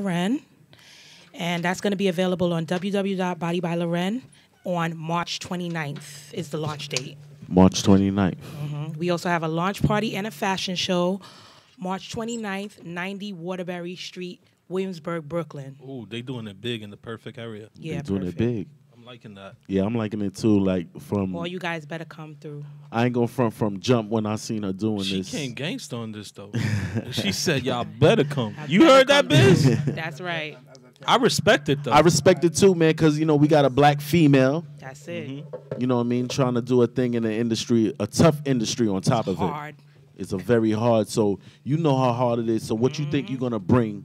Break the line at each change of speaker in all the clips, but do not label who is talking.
Loren, and that's going to be available on www.bodybyloren on March 29th is the launch date.
March 29th.
We also have a launch party and a fashion show, March 29th, 90 Waterbury Street, Williamsburg, Brooklyn.
Ooh, they doing it big in the perfect area.
Yeah,
They doing
perfect.
it big.
I'm liking that.
Yeah, I'm liking it too. Like
All you guys better come through.
I ain't gonna front from jump when I seen her doing
She
this.
came gangsta on this though. She said, "Y'all better come."
I
You
better
heard that,
come
Biz?
through. That's right.
I respect it though.
I respect it too, man, because we got a black female.
That's it.
You know what I mean? Trying to do a thing in the industry, a tough industry on top of
Hard.
it. It's a very hard. So you know how hard it is. So what you think you're gonna bring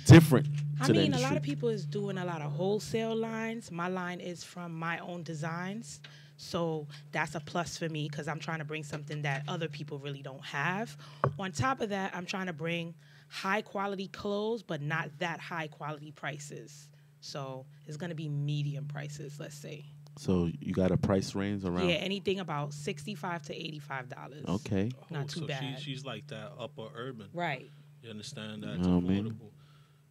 different
I
to the
mean, a
industry?
lot of people is doing a lot of wholesale lines. My line is from my own designs. So that's a plus for me because I'm trying to bring something that other people really don't have. On top of that, I'm trying to bring high quality clothes, but not that high quality prices. So it's going to be medium prices, let's say.
So you got a price range around?
Yeah, anything about $65 to $85.
Okay.
Not too
so
bad.
She's like that upper urban.
Right.
You understand? That's
Oh,
affordable.
man.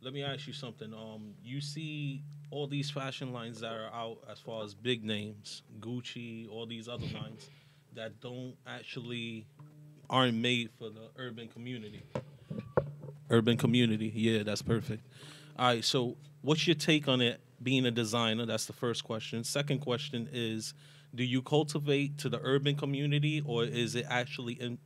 Let me ask you something. You see all these fashion lines that are out as far as big names, Gucci, all these other lines that aren't made for the urban community. Urban community, yeah, that's perfect. All right, so what's your take on it being a designer? That's the first question. Second question is, do you cultivate to the urban community, or is it actually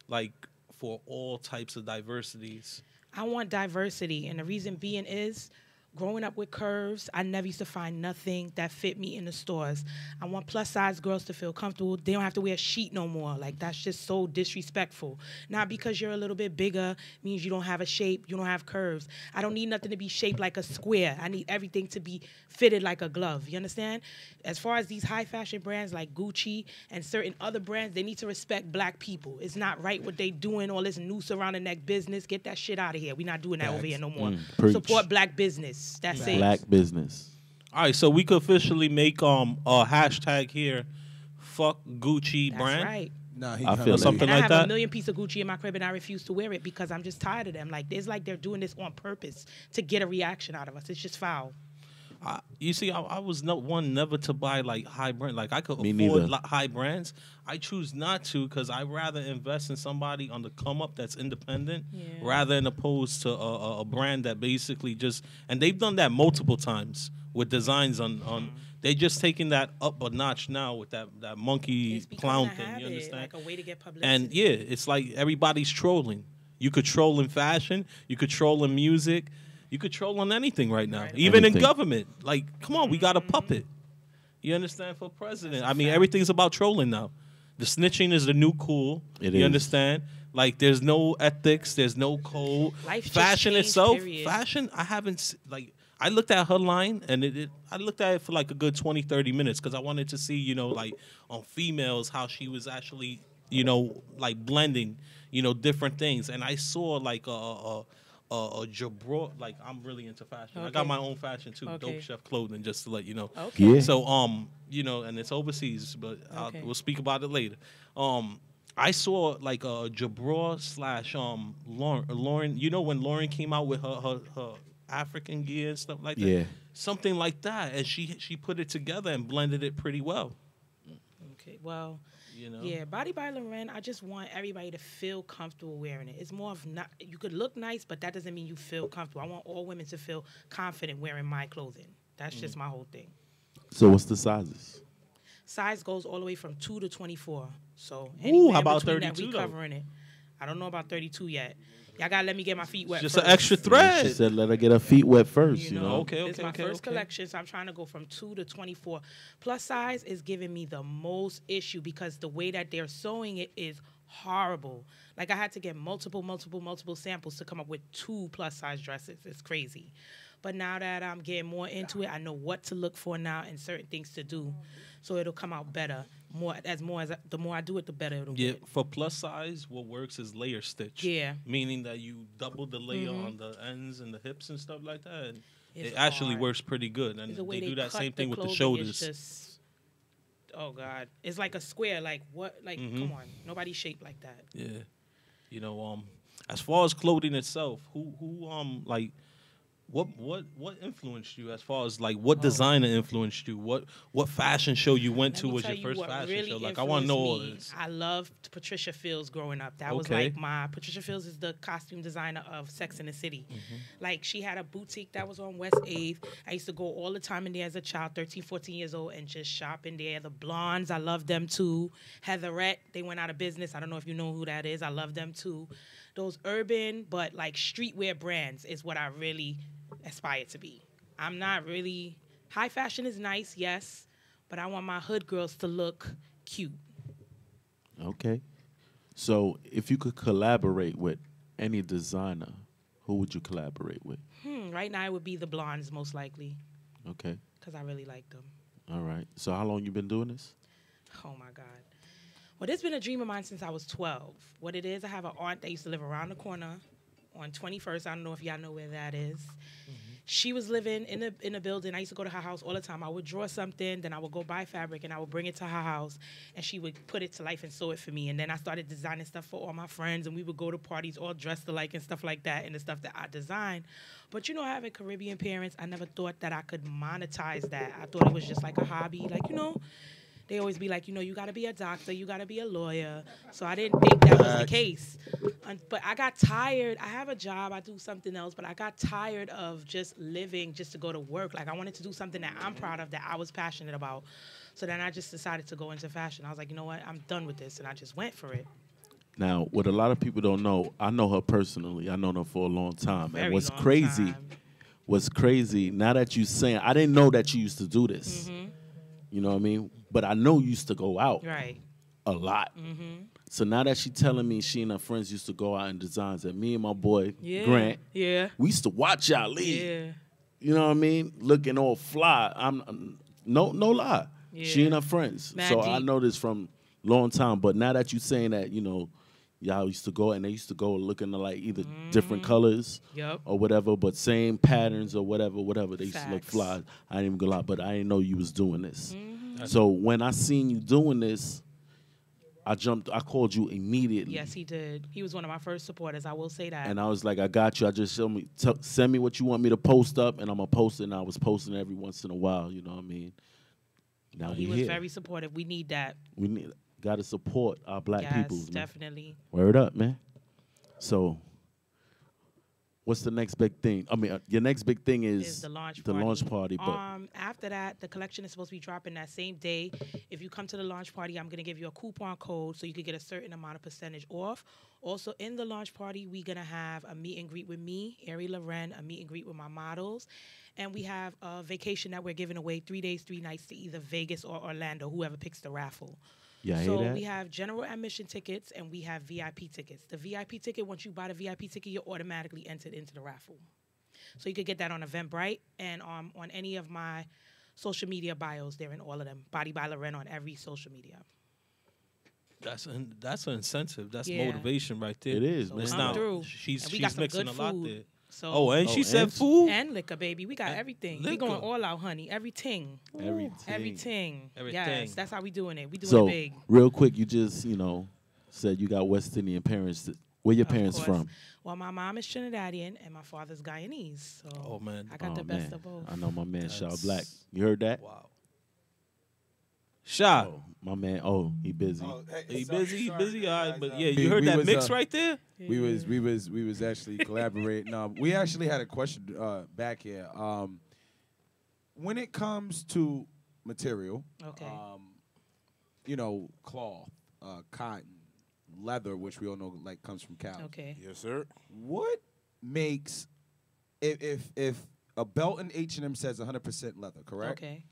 like for all types of diversities?
I want diversity, and the reason being is growing up with curves, I never used to find nothing that fit me in the stores. I want plus-size girls to feel comfortable. They don't have to wear a sheet no more. Like, that's just so disrespectful. Not because you're a little bit bigger means you don't have a shape, you don't have curves. I don't need nothing to be shaped like a square. I need everything to be fitted like a glove. You understand? As far as these high-fashion brands like Gucci and certain other brands, they need to respect black people. It's not right what they doing, all this noose around the neck business. Get that shit out of here. We're not doing that over here no more.
Preach.
Support black business. That's it.
Black business.
All right, so we could officially make a hashtag here, fuck Gucci
That's
brand.
right.
Nah,
I feel
something
And I
like
have
that.
a million pieces of Gucci in my crib, and I refuse to wear it because I'm just tired of them. Like, it's like they're doing this on purpose to get a reaction out of us. It's just foul.
You see, I was one never to buy like high brand. Like I could
Me
afford
neither.
high brands. I choose not to because I rather invest in somebody on the come up that's independent, rather than opposed to a brand that basically just. And they've done that multiple times with designs on. They just taking that up a notch now with that monkey
It's becoming
clown
a
thing.
habit,
You understand?
like a way to get publicity.
And yeah, it's like everybody's trolling. You could troll in fashion. You could troll in music. You could troll on anything right now,
Right.
even
Anything.
in government. Like, come on, we got a puppet. You understand? For president, I mean, everything's about trolling now. The snitching is the new cool.
It
you
is.
understand? Like, there's no ethics, there's no code.
Life just
Fashion
changed,
itself,
period.
fashion. I haven't like. I looked at her line and I looked at it for like a good 20, 30 minutes because I wanted to see, like on females how she was actually, like blending, different things. And I saw like a jabro, like I'm really into fashion. I got
Okay.
my own fashion too,
Okay.
Dope Chef Clothing, just to let you know.
Okay.
Yeah.
So and it's overseas, but
Okay.
we'll speak about it later. I saw like a jabro slash Lauren. You know when Lauren came out with her African gear and stuff like that.
Yeah.
Something like that, and she put it together and blended it pretty well.
Okay, well,
You know.
yeah, Body by Loren, I just want everybody to feel comfortable wearing it. It's more of not, you could look nice, but that doesn't mean you feel comfortable. I want all women to feel confident wearing my clothing. That's just my whole thing.
So what's the sizes?
Size goes all the way from 2 to 24. So
Ooh,
anywhere
how
in
about
between that,
32
we
though?
covering it. I don't know about 32 yet. Y'all gotta let me get my feet wet.
Just
first.
an extra thread.
She said let her get her feet wet first,
You know,
Okay,
it's
okay,
my
okay,
first
okay.
collection, so I'm trying to go from 2 to 24. Plus size is giving me the most issue because the way that they're sewing it is horrible. Like I had to get multiple samples to come up with 2 plus size dresses. It's crazy. But now that I'm getting more into it, I know what to look for now and certain things to do, so it'll come out better. The more I do it, the better it'll
Yeah,
get.
for plus size, what works is layer stitch.
Yeah.
Meaning that you double the layer on the ends and the hips and stuff like that. And
It's
it actually
hard.
works pretty good. And
The way
they do that
cut
same thing with the
clothing is
shoulders.
just, oh God, it's like a square. Like what? Like come on, nobody's shaped like that.
Yeah. As far as clothing itself, who like What influenced you as far as like what designer influenced you? What fashion show you went to was your first fashion show? Like I want to know all this.
I loved Patricia Fields growing up. That was like Patricia Fields is the costume designer of Sex and the City. Like she had a boutique that was on West 8th. I used to go all the time in there as a child, 13, 14 years old, and just shop in there. The Blondes, I loved them too. Heatherette, they went out of business. I don't know if you know who that is. I love them too. Those urban but like streetwear brands is what I really aspire to be. I'm not really high fashion is nice, yes, but I want my hood girls to look cute.
Okay. So if you could collaborate with any designer, who would you collaborate with?
Right now it would be the Blondes most likely.
Okay.
Because I really like them.
All right. So how long you been doing this?
Oh my God. Well, it's been a dream of mine since I was 12. What it is, I have an aunt that used to live around the corner on 21st. I don't know if y'all know where that is. She was living in a building. I used to go to her house all the time. I would draw something, then I would go buy fabric, and I would bring it to her house, and she would put it to life and sew it for me. And then I started designing stuff for all my friends, and we would go to parties all dressed alike and stuff like that, and the stuff that I designed. But, you know, having Caribbean parents, I never thought that I could monetize that. I thought it was just like a hobby. Like, you know, they always be like, you know, you got to be a doctor, you got to be a lawyer. So I didn't think that was the case. But I got tired. I have a job. I do something else. But I got tired of just living just to go to work. Like, I wanted to do something that I'm proud of, that I was passionate about. So then I just decided to go into fashion. I was like, you know what? I'm done with this. And I just went for it.
Now, what a lot of people don't know, I know her personally. I know her for a long time.
Very
and what's
long
crazy,
time.
now that you saying, I didn't know that you used to do this. You know what I mean? But I know you used to go out a lot. So now that she telling me she and her friends used to go out and designs, and me and my boy Grant, we used to watch y'all leave. You know what I mean? Looking all fly. I'm no lie. She and her friends.
Mad
so
deep.
I know this from long time. But now that you saying that, you know, y'all used to go and they used to go looking like either different colors or whatever, but same patterns or whatever. They used to look fly. I ain't even gonna lie, but I didn't know you was doing this. So when I seen you doing this, I called you immediately.
Yes, he did. He was one of my first supporters. I will say that.
And I was like, I got you. I just send me what you want me to post up, and I'm gonna post it. And I was posting every once in a while. You know what I mean? Now
he was very supportive. We need that.
Got to support our black people.
Yes, definitely.
Word up, man. So, what's the next big thing? I mean, your next big thing is
the launch
party. But
after that, the collection is supposed to be dropping that same day. If you come to the launch party, I'm gonna give you a coupon code so you can get a certain amount of percentage off. Also, in the launch party, we're gonna have a meet and greet with me, Ari Loren, a meet and greet with my models. And we have a vacation that we're giving away 3 days, 3 nights to either Vegas or Orlando, whoever picks the raffle.
Yeah,
so we have general admission tickets and we have VIP tickets. The VIP ticket, once you buy the VIP ticket, you're automatically entered into the raffle. So you could get that on Eventbrite and on any of my social media bios. They're in all of them. Body by Loren on every social media.
That's an incentive. That's motivation right there.
It is.
So
man.
come through.
She's
got some
mixing
good
a lot
food.
there.
So,
she said food
and liquor, baby. We got everything. We going all out, honey. Everything. Yes, that's how we doing it. We doing it big.
Real quick, you just said you got West Indian parents. Where your parents from?
Well, my mom is Trinidadian and my father's Guyanese. So I got the best of both.
I know my man Shaw Black. You heard that?
Wow. Shaw.
Oh, my man. Oh, he busy.
He busy. All right, but yeah, you heard that mix right there.
We was actually collaborating. We actually had a question back here. When it comes to material, cloth, cotton, leather, which we all know comes from cows.
Okay.
Yes, sir.
What makes if a belt in H&M says 100% leather, correct?
Okay.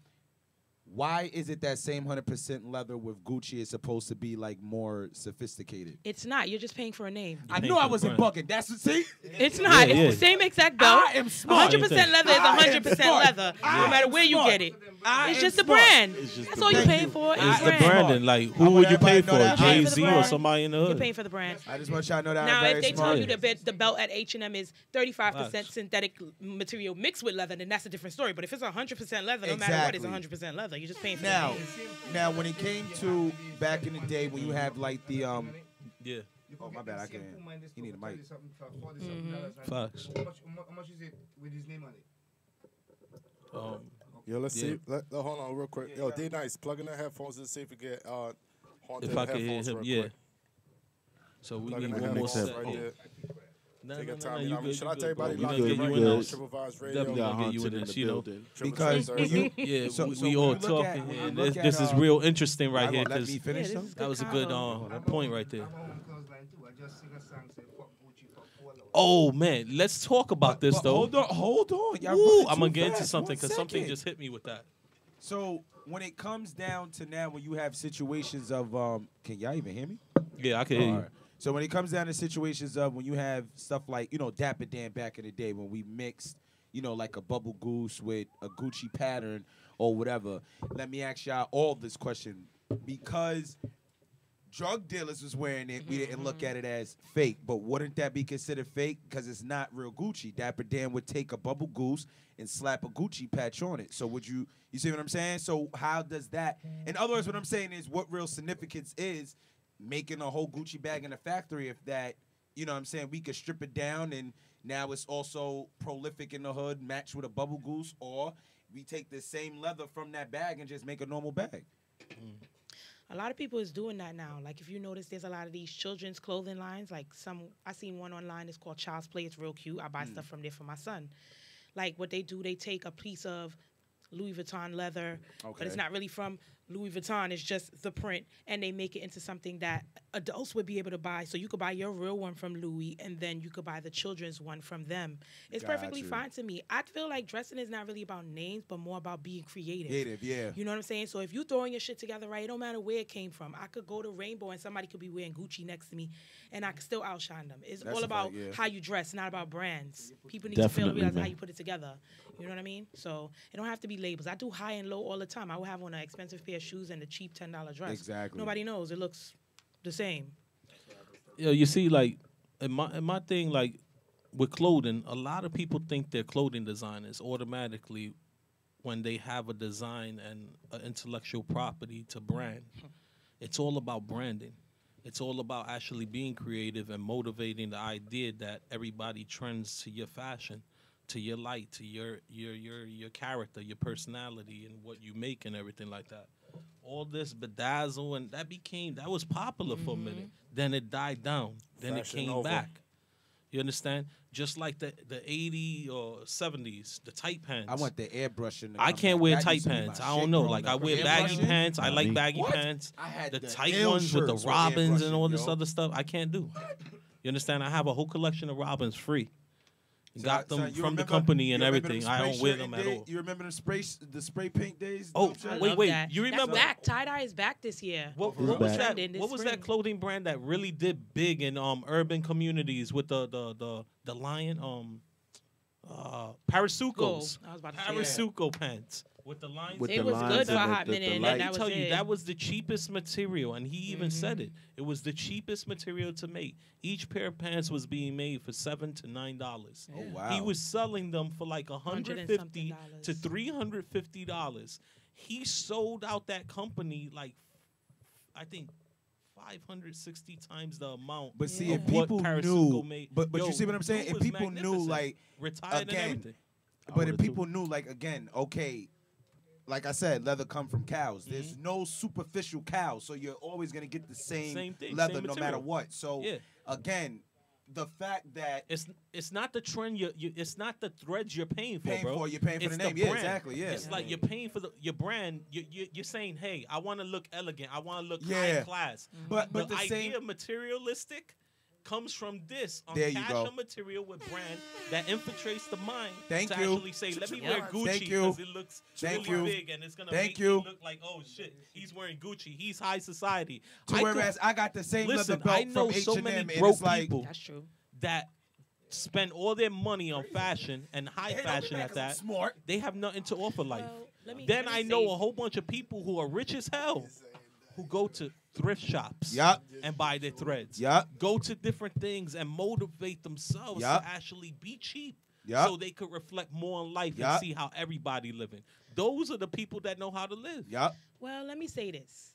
Why is it that same 100% leather with Gucci is supposed to be more sophisticated?
It's not. You're just paying for a name.
I knew I wasn't bugging. That's what. See,
it's not. It's the same exact belt.
I am smart.
100% leather is 100% leather, no matter where you get it. It's just a brand. That's all you're paying for.
It's the branding. Like, who would you pay for? Jay-Z or somebody in the hood?
You're paying for the brand.
I just want y'all to know that.
Now,
I'm very
if they
smart.
tell you the belt at H&M is 35% synthetic material mixed with leather, then that's a different story. But if it's 100% leather, no matter what, it's 100% leather. You're just paying for the name.
Now, when it came to back in the day when you have the Oh, my bad. I can't. He need a mic.
Facts.
How much is it with his name on it?
Yo, let's see. Hold on real quick. Yo, D-Nice, plug in the headphones and see if we get haunted
If I can hear
headphones
him,
real
yeah.
quick.
So we
Plug in
need
the
one more
headphones
set.
right there.
No,
Take
no,
your
no,
time.
no,
You know
you
what I mean?
good,
Should
you
I
good,
tell everybody
bro.
lock
We're
in
gonna get
right
you in
now?
there.
Triple Vibes Radio.
Definitely
Yeah,
gonna get you in
haunted in
this,
the
you know.
building.
Because
Triple
when
Vibes
you,
Radio.
Yeah,
So-
we
so when
all
you look
talking
at- when
here.
you look
This
at,
is real interesting right
y'all
here
gonna let
because
me finish
Yeah,
them?
this is
that was a good
convo.
point right there.
I'm a home clothesline too. I just sing a song say fuck Gucci, fuck Polo.
Oh man, let's talk about this
But
though.
Hold on. Y'all
Woo,
running
I'm
too
gonna get into
fast.
something
One
because something
second.
just hit me with that.
So when it comes down to now, when you have situations of, can y'all even hear me?
Yeah, I can hear you.
Alright. So when it comes down to situations of when you have stuff like, Dapper Dan back in the day when we mixed, like a Bubble Goose with a Gucci pattern or whatever, let me ask y'all all this question. Because drug dealers was wearing it, we didn't look at it as fake. But wouldn't that be considered fake? Because it's not real Gucci. Dapper Dan would take a Bubble Goose and slap a Gucci patch on it. So would you see what I'm saying? So how does that, in other words, what I'm saying is what real significance is making a whole Gucci bag in a factory if that, we could strip it down and now it's also prolific in the hood, matched with a Bubble Goose, or we take the same leather from that bag and just make a normal bag.
A lot of people is doing that now. Like if you notice, there's a lot of these children's clothing lines. Like I seen one online. It's called Child's Play. It's real cute. I buy stuff from there for my son. Like what they do, they take a piece of Louis Vuitton leather, but it's not really from Louis Vuitton. It's just the print, and they make it into something that adults would be able to buy. So you could buy your real one from Louis, and then you could buy the children's one from them. It's perfectly fine to me. I feel like dressing is not really about names, but more about being creative.
Creative, yeah.
You know what I'm saying? So if you throwing your shit together right, it don't matter where it came from. I could go to Rainbow and somebody could be wearing Gucci next to me, and I could still outshine them. It's
That's
all
a
about
fact, yeah.
how you dress, not about brands. People need
Definitely,
to realize how
man.
you put it together. You know what I mean? So it don't have to be labels. I do high and low all the time. I will have on an expensive pair of shoes and a cheap $10 dress.
Exactly.
Nobody knows. It looks the same.
Yeah, you see, like in my thing, like with clothing, a lot of people think they're clothing designers automatically when they have a design and an intellectual property to brand. It's all about branding. It's all about actually being creative and motivating the idea that everybody trends to your fashion, to your light, to your character, your personality, and what you make and everything like that. All this bedazzle and that was popular for a minute. Then it died down. Then
Fashion
it came
over.
back. You understand? Just like the 80s or 70s, the tight pants.
I want the airbrushing.
I can't wear tight pants. I don't know. Like I wear baggy
Airbrushing?
pants. I like
me.
baggy
What?
pants.
I had
The
the
tight
L
ones with the
shirts with
robins and all
airbrushing,
this
yo.
other stuff. I can't do. You understand? I have a whole collection of robins free. Got them from the company and everything. I don't wear them at all.
You remember the spray paint days?
Oh,
I
wait,
love
wait.
that.
You remember
That's back. Tie-dye is back this year.
What
It's
was
back.
that?
Trending this
What was that
spring.
clothing brand that really did big in urban communities with the lion Parasucos?
I was about to say
Parasuco pants with the lines.
With
It
the
was
lines
good
and
for a
the-
hot
the-
minute,
the
and
light.
then
I
that was
tell you,
it.
that was the cheapest material, and he even said it. It was the cheapest material to make. Each pair of pants was being made for $7 to $9.
Oh wow.
He was selling them for like $150
something
to $350. He sold out that company like I think 560 times the amount.
But see,
of
if
what
people
Parasuco
knew,
made.
but
Yo,
you see what I'm saying?
dude
If
was
people knew,
magnificent.
like,
retired and
again,
everything.
but if
would've
people knew, like, again, okay, like I said, leather come from cows. There's no superficial cows, so you're always gonna get the same
thing,
leather
same
no matter
material.
what. So
Yeah.
again, the fact that
It's not the trend. It's not the threads you're paying for,
Paying
bro.
for, you're paying for
It's
the name. Yeah,
brand.
exactly, yeah.
It's like you're paying for your brand. You're saying, hey, I want to look elegant. I want to look
Yeah.
high class.
But
the
the
idea
same-
of materialistic comes from this on
There you
cash
go.
or material with brand that infiltrates the mind
Thank
to
you.
actually say, let me
Yeah.
wear Gucci
Thank you.
because it looks
Thank
really
you.
big and it's gonna
Thank
make
you.
me look like, oh shit, he's wearing Gucci. He's high society.
to whereas I got the same
Listen,
leather
I
belt
know
from
so
H&M,
many
and
broke
it's like
people
That's true.
that spend all their money on fashion and high
Hey, don't be
fashion
mad
at
'cause I'm
that.
smart.
They have nothing to offer life.
Well,
Then
let me
I know
say-
a whole bunch of people who are rich as hell who go to thrift shops
Yup.
and buy their threads.
Yup.
Go to different things and motivate themselves
Yup.
to actually be cheap.
Yup.
So they could reflect more on life
Yup.
and see how everybody living. Those are the people that know how to live.
Yup.
Well, let me say this.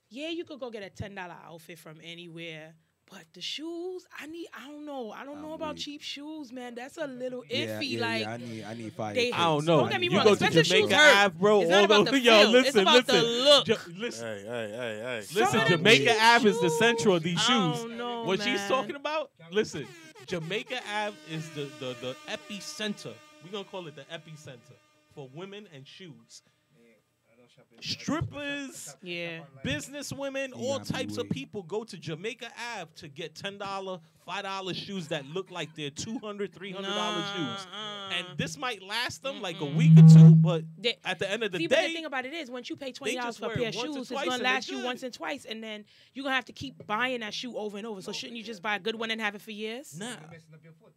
Yeah, you could go get a $10 outfit from anywhere, But the shoes, I don't know. I don't know about
weak.
cheap shoes, man. That's a little iffy.
I need fire.
they-
I don't know.
Don't get me
You
wrong,
go to
expensive
Jamaica
shoes hurt.
Ave, bro.
It's not
all
about
those,
the
yo,
feel.
listen,
It's about
listen.
the look.
Listen,
Hey.
listen.
Some
Jamaica
cheap
Ave is the
shoes.
central of these
I
shoes.
don't know,
What she's
man.
talking about? Listen, Jamaica Ave is the epicenter. We're gonna call it the epicenter for women and shoes. Strippers,
Yeah.
business women,
You
all
got me
types of
weak.
people go to Jamaica Ave to get $10, $5 shoes that look like they're $200, $300 shoes. And this might last them like a week or two, but
They-
at the end of the
See, but the
day,
thing about it is, once you pay $20
just
for a
wear
pair
it
of
once or
shoes, it's
twice
gonna
and they're
last you
good.
once and twice, and then you're gonna have to keep buying that shoe over and over. So shouldn't you just buy a good one and have it for years?
nah.
Messing up your foot.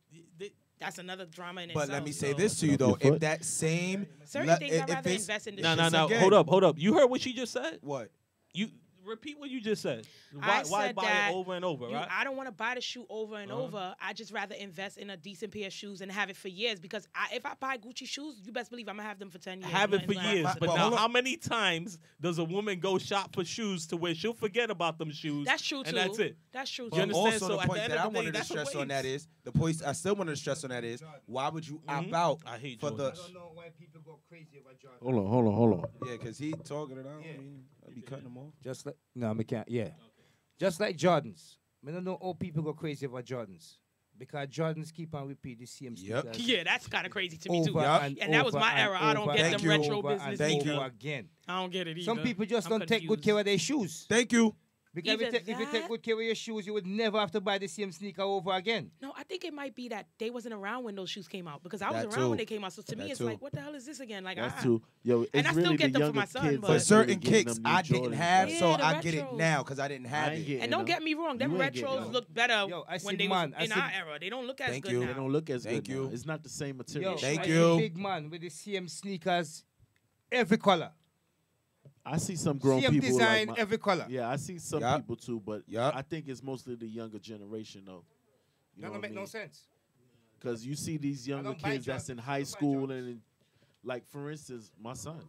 That's another drama in
But
itself.
let me say
so.
this to you
Off
though:
your
if
foot.
that same,
Certain
le-
things I'd
if
rather
it's-
invest in the
No,
shoes.
no, no.
again-
Hold up. You heard what she just said?
what?
You repeat what you just said.
I
Why
said
buy
that
it over and over, right?
I don't want to buy the shoe over and over. I just rather invest in a decent pair of shoes and have it for years. Because if I buy Gucci shoes, you best believe I'm gonna have them for 10 years.
Have it for
Nothing's gonna
years,
happen.
but
But
now
hold on.
how many times does a woman go shop for shoes to where she'll forget about them shoes?
That's true too.
And that's it.
That's true
You
too.
But
understand?
also
So
the
at the
point
end
that
of
I
the day,
wanted to
that's a
stress on that
waste.
is the point I still wanted to stress on that is why would you opt out
I hate
for the
Jordans.
I don't know why people go crazy about Jordan.
Hold on.
yeah because he talking it out. I be cutting him off.
Just like no, me can't. Yeah, just like Jordans. I don't know all people go crazy about Jordans because Jordans keep on repeat the same
Yep.
sneakers
Yeah, that's kind of crazy to me too.
over
Yup.
And that was
over
my
and
era. I don't
over
get
and
them
Thank you.
retro
over and
business.
Thank
either.
you.
again.
I don't get it either.
Some people just
I'm
don't take good
confused.
care of their shoes.
Thank you.
Because
Either
if you take
that-
good care of your shoes, you would never have to buy the same sneaker over again.
No, I think it might be that they wasn't around when those shoes came out because I was
That
around
too.
when they came out. So to me,
That
it's
too.
like, what the hell is this again? Like,
That's too. Yo, it's
And I still
really
get
the
them for my
younger
son,
kids
but-
For
that's
certain
really getting
kicks
them new
I didn't
Jordans,
have,
bro.
Yeah,
so
the
I get it
retros.
now because I didn't
I
have
ain't
it.
getting
And don't
them.
get me wrong, them
You ain't getting
retros
them.
look better
Yo, I
when
see
they
man,
was
I
in
see-
our era. They don't look as
Thank
good
you.
now.
They don't look as
Thank
good
you.
now. It's not the same material.
Yo,
Thank
I
you.
see big man with the same sneakers, every color,
I see some grown
same
people
design,
like my,
every color.
yeah, I see some
Yup.
people too, but
Yup.
I think it's mostly the younger generation though. You
That
know
don't
what I
make no
mean?
sense.
Because you see these younger
don't buy
kids that's
Jordans.
in
I
high
don't buy
school
Jordans.
and like for instance, my son,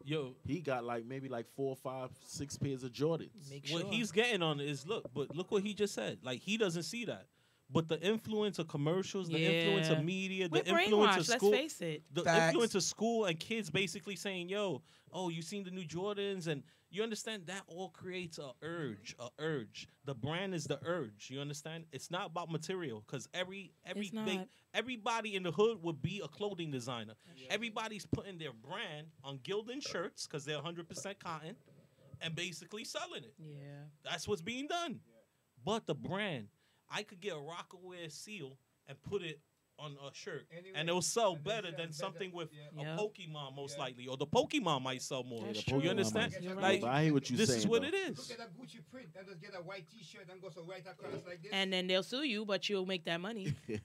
Yo,
he got like maybe like 4, 5, 6 pairs of Jordans.
Make
what
sure.
he's getting on is look what he just said. Like he doesn't see that. But the influence of commercials, the influence
Yeah.
of media,
We're
the influence of
brainwashed,
school,
let's face it.
the
Facts.
influence of school and kids basically saying, "Yo, oh, you seen the new Jordans?" And you understand that all creates a urge. The brand is the urge. You understand? It's not about material because
It's not.
everybody in the hood would be a clothing designer. Everybody's putting their brand on Gildan shirts because they're 100% cotton, and basically selling it.
Yeah.
That's what's being done. But the brand, I could get a Rockaware seal and put it on a shirt,
Anyway,
and it'll sell
and
better
then
than
sell
something
better,
with
yeah.
a Pokemon most likely, or the Pokemon might sell more.
That's
The
true.
You understand?
Pokemon
You're
might-
Like
But I hear what you're
this
saying.
is what
though.
it is.
Look at a Gucci print and just get a white T-shirt and go so right across like this.
And then they'll sue you, but you'll make that money
if they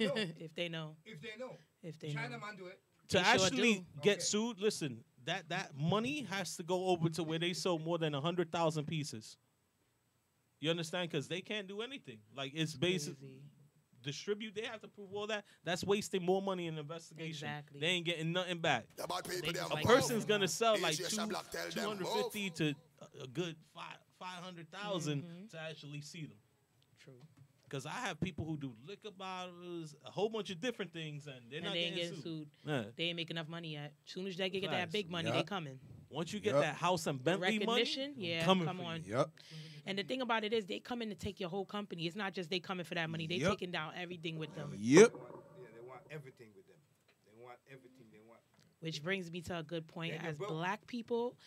know,
if they know.
if they know,
If they know.
Chinaman do it.
To
They sure
actually
do.
get
Okay.
sued, listen, that money has to go over to where they sold more than 100,000 pieces. You understand? Because they can't do anything. Like it's basic.
Crazy.
Distribute, they have to prove all that. That's wasting more money in investigation.
Exactly.
They ain't getting nothing back.
They
A
just like
person's
that.
gonna sell like
Easier Black tell them
250 to a good 500,000 to actually see them.
True.
Because I have people who do liquor bottles, a whole bunch of different things, and they're
And
not
they ain't
getting
getting
sued.
sued.
Yeah.
They ain't making enough money yet. Soon as they get that
Facts.
big money, they
Yup.
coming.
Once you get
Yup.
that house and Bentley money,
Recognition, yeah,
coming
come
for
on.
you.
Yep.
And the thing about it is, they come in to take your whole company. It's not just they coming for that money. They
Yep.
taking down everything with them.
Yep.
They want everything with them. They want everything. They want.
Which brings me to a good point.
Yeah, you're
As
broke.
black people,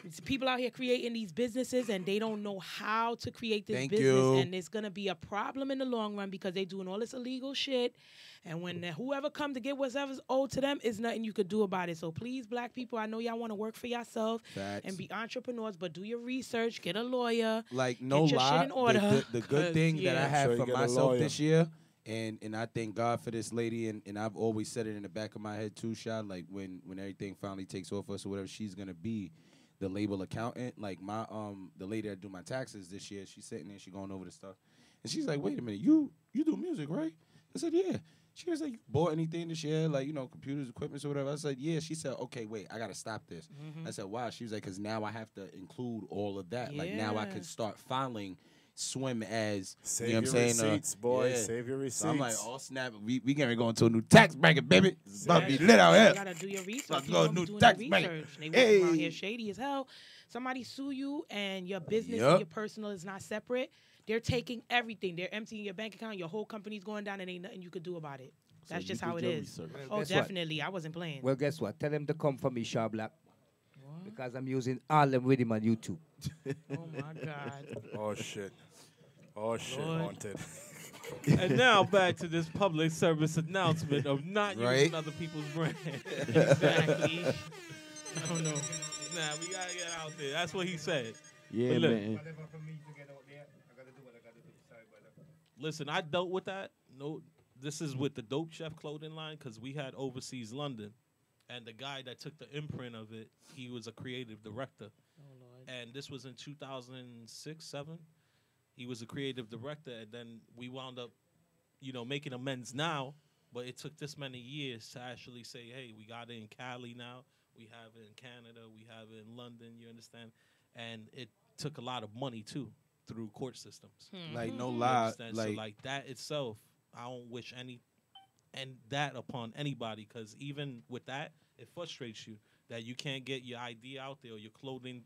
it's people out here creating these businesses and they don't know how to create this
Thank
business.
you.
And it's going to be a problem in the long run because they're doing all this illegal shit. And when whoever come to get whatever's owed to them, is nothing you could do about it. So please, black people, I know y'all want to work for yourself
Facts.
and be entrepreneurs, but do your research, get a lawyer.
Like no
Get your shit
lie,
in order,
the good
'cause,
thing that
yeah.
I have
Sure you
for
get a
myself
lawyer.
this year, and I thank God for this lady, and I've always said it in the back of my head too, Shad. Like when everything finally takes off us or whatever, she's gonna be the label accountant. Like my the lady that do my taxes this year, she's sitting there, she going over the stuff, and she's like, "Wait a minute, you do music, right?" I said, "Yeah." She was like, "You bought anything this year, like computers, equipment, or whatever?" I said, "Yeah." She said, "Okay, wait, I gotta stop this." I said, "Why?" She was like, "Cause now I have to include all of that. Like now I
Yeah.
can start filing swim as
Save
you know what I'm
your
saying.
receipts, boy.
Yeah.
Save your receipts.
So I'm like, oh snap, we getting ready to go into a new tax bracket, baby. It's about to be lit out
You
here.
gotta do your research.
About to
People
go
don't be
new
doing
tax
their
bracket.
research. They walking around
Hey.
here shady as hell. Somebody sue you and your business
Yup.
and your personal is not separate. They're taking everything. They're emptying your bank account. Your whole company's going down, and ain't nothing you could do about it.
So
That's
you
just
did
how it
your
is.
research.
Well,
Oh,
guess what?
definitely. I wasn't playing.
Well, guess what? Tell them to come for me, Shaw Black. Because I'm using all them with him on YouTube.
Oh my God.
Oh shit. Oh shit,
Lord.
haunted.
And now back to this public service announcement of not
Right?
using other people's brand.
Exactly. I don't know.
Nah, we gotta get out there. That's what he said.
Yeah,
But look,
man.
Whatever for me to get out there, I gotta do what I gotta do. Sorry, brother.
Listen, I dealt with that. No, this is with the Dope Chef clothing line because we had Overseas London, and the guy that took the imprint of it, he was a creative director.
Oh Lord.
And this was in 2006, 7. He was a creative director, and then we wound up, making amends now. But it took this many years to actually say, hey, we got it in Cali now. We have it in Canada. We have it in London. You understand? And it took a lot of money too through court systems.
Like no
You
lie,
understand? So like that itself, I don't wish that upon anybody, because even with that, it frustrates you that you can't get your idea out there or your clothing,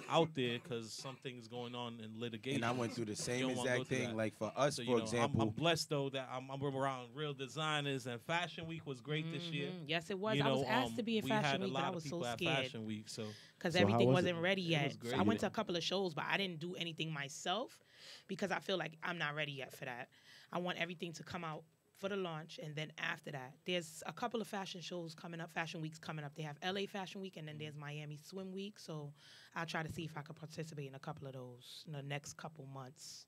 out there because something's going on in litigation.
and I went through the same
don't wanna go
exact
through
thing.
that.
Like for us,
So,
for example,
I'm blessed though that I'm around real designers, and Fashion Week was great this year.
Yes, it was.
You
I was
know,
asked to be in
we had
Fashion
a
Week, but
lot
I
of
was so
people at
scared
Fashion Week, so
because
So how
everything
was
wasn't
it?
ready yet.
was
So
great.
I went to a couple of shows, but I didn't do anything myself because I feel like I'm not ready yet for that. I want everything to come out for the launch, and then after that, there's a couple of fashion shows coming up, fashion weeks coming up. They have LA Fashion Week, and then there's Miami Swim Week. So I'll try to see if I can participate in a couple of those in the next couple months.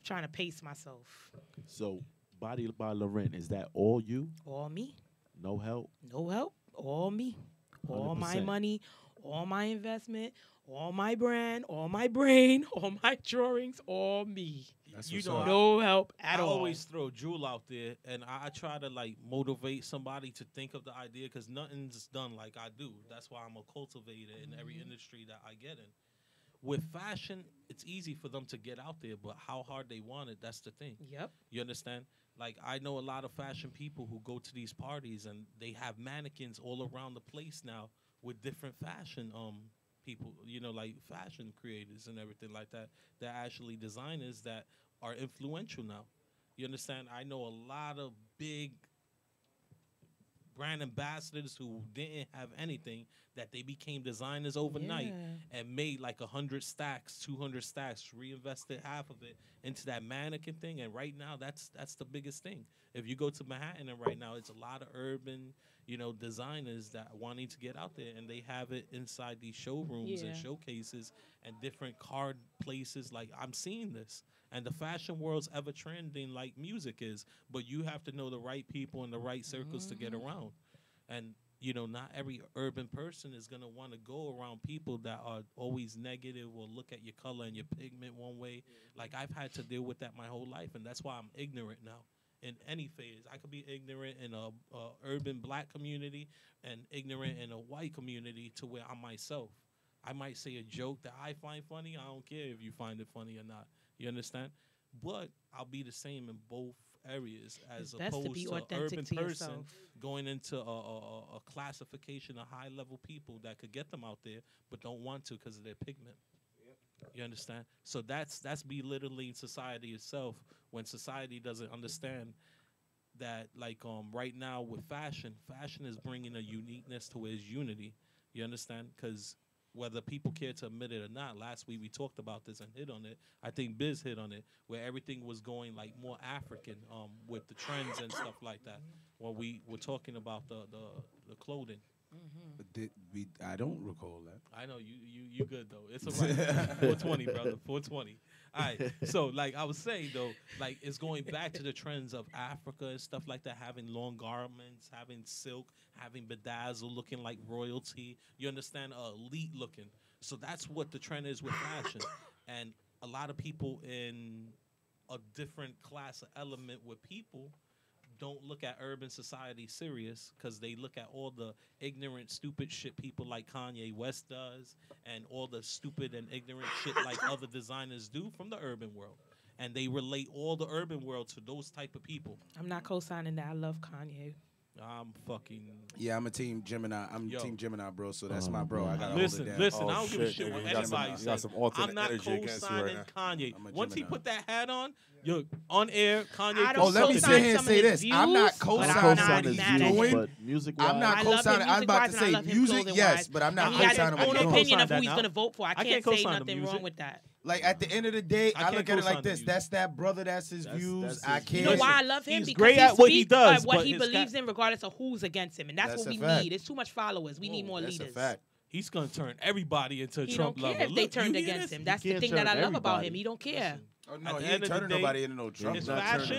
I'm trying to pace myself.
So, Body by Laurent, is that all you?
All me,
No help?
no help. All me, all my
100%.
money, all my investment, all my brand, all my brain, all my drawings, all me.
that's
you
what's
know,
up.
No help at
I
all.
always throw Jewel out there, and I try to motivate somebody to think of the idea, because nothing's done like I do. That's why I'm a cultivator in every industry that I get in. With fashion, it's easy for them to get out there, but how hard they want it, that's the thing.
Yep.
You understand? Like, I know a lot of fashion people who go to these parties, and they have mannequins all around the place now with different fashion people, like fashion creators and everything like that. They're actually designers that are influential now. You understand? I know a lot of big brand ambassadors who didn't have anything, that they became designers overnight and made like 100 stacks, 200 stacks, reinvested half of it into that mannequin thing. And right now, that's the biggest thing. If you go to Manhattan, and right now it's a lot of urban, designers that are wanting to get out there, and they have it inside these showrooms and showcases and different card places. Like, I'm seeing this. And the fashion world's ever trending like music is, but you have to know the right people and the right circles to get around. And, not every urban person is going to want to go around people that are always negative or look at your color and your pigment one way. Like, I've had to deal with that my whole life, and that's why I'm ignorant now. In any phase, I could be ignorant in a urban black community and ignorant in a white community, to where I'm myself. I might say a joke that I find funny. I don't care if you find it funny or not. You understand? But I'll be the same in both areas, as
It's best to
opposed
be
to
authentic
urban
to
person
yourself.
going into a classification of high level people that could get them out there, but don't want to because of their pigment. You understand? So that's belittling society itself, when society doesn't understand that, like, right now with fashion is bringing a uniqueness to its unity. You understand? Because whether people care to admit it or not, last week we talked about this and hit on it. I think Biz hit on it, where everything was going like more African, with the trends and stuff like that. When we were talking about the clothing.
I don't recall that.
I know you good though. It's all right. 420, brother. 420. All right. So, like I was saying though, like, it's going back to the trends of Africa and stuff like that, having long garments, having silk, having bedazzle, looking like royalty. You understand? Elite looking. So that's what the trend is with fashion. And a lot of people in a different class of element with people don't look at urban society serious because they look at all the ignorant, stupid shit people like Kanye West does and all the stupid and ignorant shit like other designers do from the urban world. And they relate all the urban world to those type of people.
I'm not co-signing that. I love Kanye.
I'm fucking...
Yeah, I'm a team Gemini. I'm Team Gemini, bro, so that's my bro. I gotta
listen,
hold it down.
I don't give a shit what anybody says. I'm not co-signing Kanye. Once he put that hat on, you're on air, Kanye...
let me sit here and say this. I'm not co-signing
what he's
doing. Music-wise,
I'm not co-signing. I was about to say music, yes, but I'm not co-signing what
he's
he's
doing. He has his own opinion of who he's going to vote for. I can't say
co-sign
nothing wrong with that.
Like, at the end of the day, I look at it like this. That's that brother. That's his views. I can't.
You know why I love him?
He's
because
great
he
at what he
speaks
does,
what
but
he
his
believes in, regardless of who's against him, and that's what we need. It's too much followers. We need more leaders.
That's a fact.
He's gonna turn everybody into a
He
Trump
don't
lover.
care if they turned against him. That's the thing that I love about him. He don't care.
Oh, no,
At the
he ain't
end of the
turning
day,
nobody into no Trump.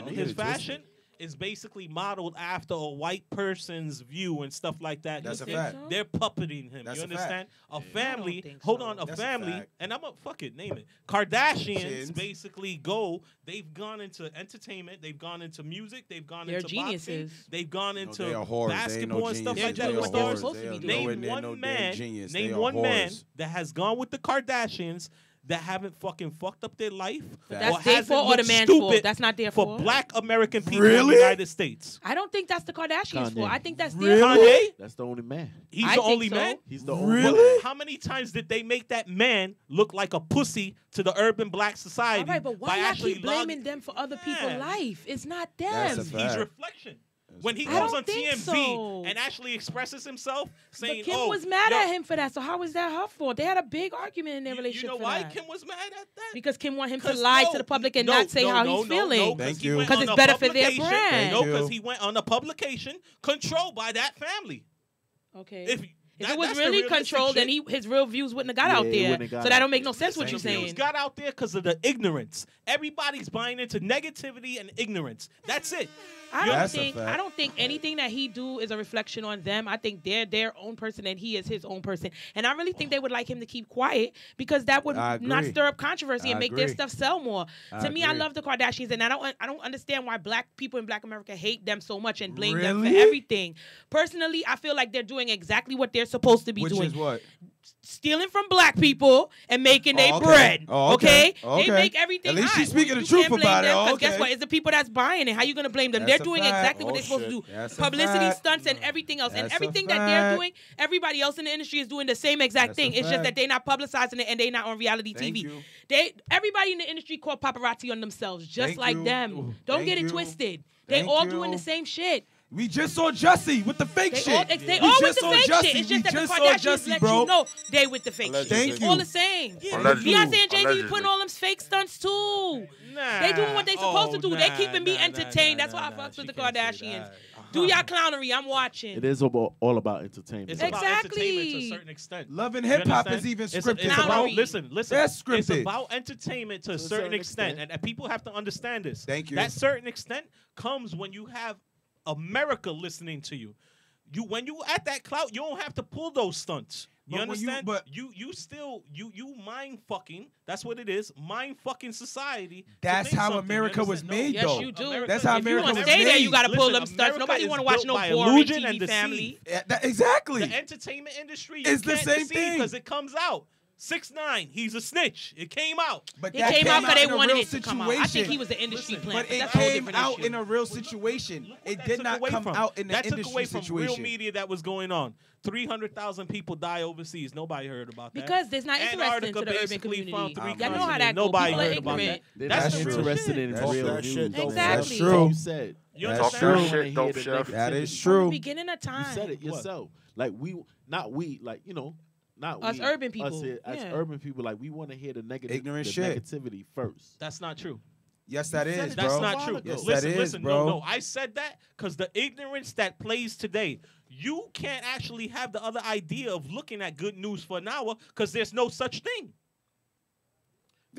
His fashion is basically modeled after a white person's view and stuff like that.
That's a
They-
fact.
They're puppeting him.
That's
you
a fact.
understand? A
I
family.
don't think
Hold
so.
on, a
That's a
family,
fact.
and I'm a fuck it, name it. Kardashians
Chins.
basically go. They've gone into entertainment. They've gone into music. They've gone
They're
into
geniuses.
boxing. They've gone into
they are whores. They ain't no
basketball and stuff like
geniuses.
that.
They
with
are
stars.
supposed to be doing.
Nowhere
Name
near
one
no damn
man.
genius. They
Name
are
one man
whores.
that has gone with the Kardashians that haven't fucking fucked up their life.
But
or
that's their
hasn't
fault or the
looked
man's fault.
stupid
That's not their
for
fault.
black American people in
Really?
the United States.
I don't think that's the Kardashians'
Kanye.
fault. I think that's their fault.
Kanye,
that's the only man.
he's
I
the
think
only
so.
man.
He's the only
Really?
man.
How many times did they make that man look like a pussy to the urban black society?
All right, but why
by
y'all
actually
keep blaming them for other people's
Man.
life? It's not
That's
them.
a fact.
He's reflection. When he
I
goes
don't
on
think
TMZ
so.
and actually expresses himself, saying,
But Kim
"Oh,
was mad
yo,
at him for that. So how is that her fault? They had a big argument in their relationship.
You know
for
why
that.
Kim was mad at that?
Because Kim want him to
'Cause
lie
no,
to the public and
no,
not say
no,
how
no,
he's
no,
feeling.
No,
Thank
he
you.
went
'Cause
on
it's
a
better for their
publication-
brand.
No,
Thank
because
you.
he went on a publication controlled by that family.
Okay.
If
If it was really controlled, then his real views wouldn't have got
Yeah,
out
it
there.
wouldn't have got
So that
out
don't make
there.
no sense what
Thank
you're
you.
News
saying.
got out there because of the ignorance. Everybody's buying into negativity and ignorance. That's it.
That's a fact.
I don't think anything that he do is a reflection on them. I think they're their own person and he is his own person. And I really think they would like him to keep quiet because that would
I
not
agree.
stir up controversy and
I
make their
agree.
stuff sell more. To me, I
agree.
love the Kardashians and I don't understand why black people in Black America hate them so much and blame them for
Really?
everything. Personally, I feel like they're doing exactly what they're supposed to be
Which
doing.
is what?
Stealing from black people and making their
okay.
bread.
Oh,
okay?
okay.
They make everything.
At least
hot.
she's speaking
You
the truth
can't blame
about it.
them,
Oh,
'cause guess
okay.
what? It's the people that's buying it. How you gonna blame them?
That's
They're
a
doing
fact.
exactly what
Oh,
they're supposed
shit.
to do.
That's a
Publicity
fact.
stunts and everything else. And
That's a
everything that they're
fact.
doing, everybody else in the industry is doing the same exact
That's
thing.
a
It's just
fact.
that they're not publicizing it and they're not on reality
Thank
TV.
you.
Everybody in the industry call paparazzi on themselves, just
Thank
like
you.
them. Don't
Thank
get it
you.
twisted. They
Thank
all
you.
doing the same shit.
We just saw Jussie with the fake
They
shit.
all, they
We
all with
just
the
saw
fake
Jussie.
shit. It's
We
just that the
just saw
Kardashians
Jussie,
let
bro.
you know they with the fake shit.
Thank
It's
you.
all the same.
Allegedly.
Beyonce and Jay-Z
Allegedly.
putting all them fake stunts too.
Nah.
They doing what they supposed to do. They
Nah,
keeping me
nah,
entertained.
nah,
That's why I
nah,
fucks
she
with the
can't say
Kardashians.
that.
Do y'all clownery. I'm watching.
It is all about entertainment.
It's
bro.
about
Exactly.
entertainment to a certain extent.
Love and
You
hip hop
understand?
is even
It's
scripted,
about,
bro.
listen.
That's
It's
scripted.
about entertainment to a certain extent. And people have to understand this.
Thank you.
That certain extent comes when you have America listening to you. When you at that clout, you don't have to pull those stunts. You
But when you-
understand?
but-
you still mind fucking. That's what it is. Mind fucking society. to
That's
make
how
something. You
America was
understand?
made,
Yes,
though.
you do.
That's how
If you
America
want to
was
stay there,
made.
you got to pull
Listen,
them stunts.
America
Nobody
is
want to watch
built
no
by
boring
illusion
TV
and deceit.
family.
Yeah, exactly.
The entertainment industry,
It's the
can't
same
deceive
thing.
because it comes out. 6ix9ine, he's a snitch. It came out.
But
It
that
came out because they
in a
wanted
real
it to come out. I think
situation.
he was the industry
Listen,
plant.
But it
that's a whole
came
different
out
issue.
in a real situation.
Look what
It
that
did
took
not
away
come
from.
out in the
That took
industry
away from real
situation.
media that was going on. 300,000 people die overseas. Nobody heard about that.
Because there's not interesting
Antarctica
to the urban
basically
community.
found
Y'all know how
continents.
that goes.
Nobody
People are
heard about
ignorant.
that.
They're
That's
not
the real
interested
shit.
in
That's
real
that
news.
shit, though.
Exactly.
That's
true.
You said.
You
That's
understand?
true.
They wanna
Shit,
hear
dope
the
chef.
That
negativity.
is
From the
true.
beginning of
You
time.
said it yourself. Like not
Us
we,
urban people.
Us here, as
Yeah.
urban people, like we want to hear the
Ignorant
the
shit.
negativity first.
That's not true.
Yes, that
You said
is,
it.
bro.
That's not true.
Yes,
listen,
that is,
listen,
bro.
no. I said that because the ignorance that plays today, you can't actually have the other idea of looking at good news for an hour because there's no such thing.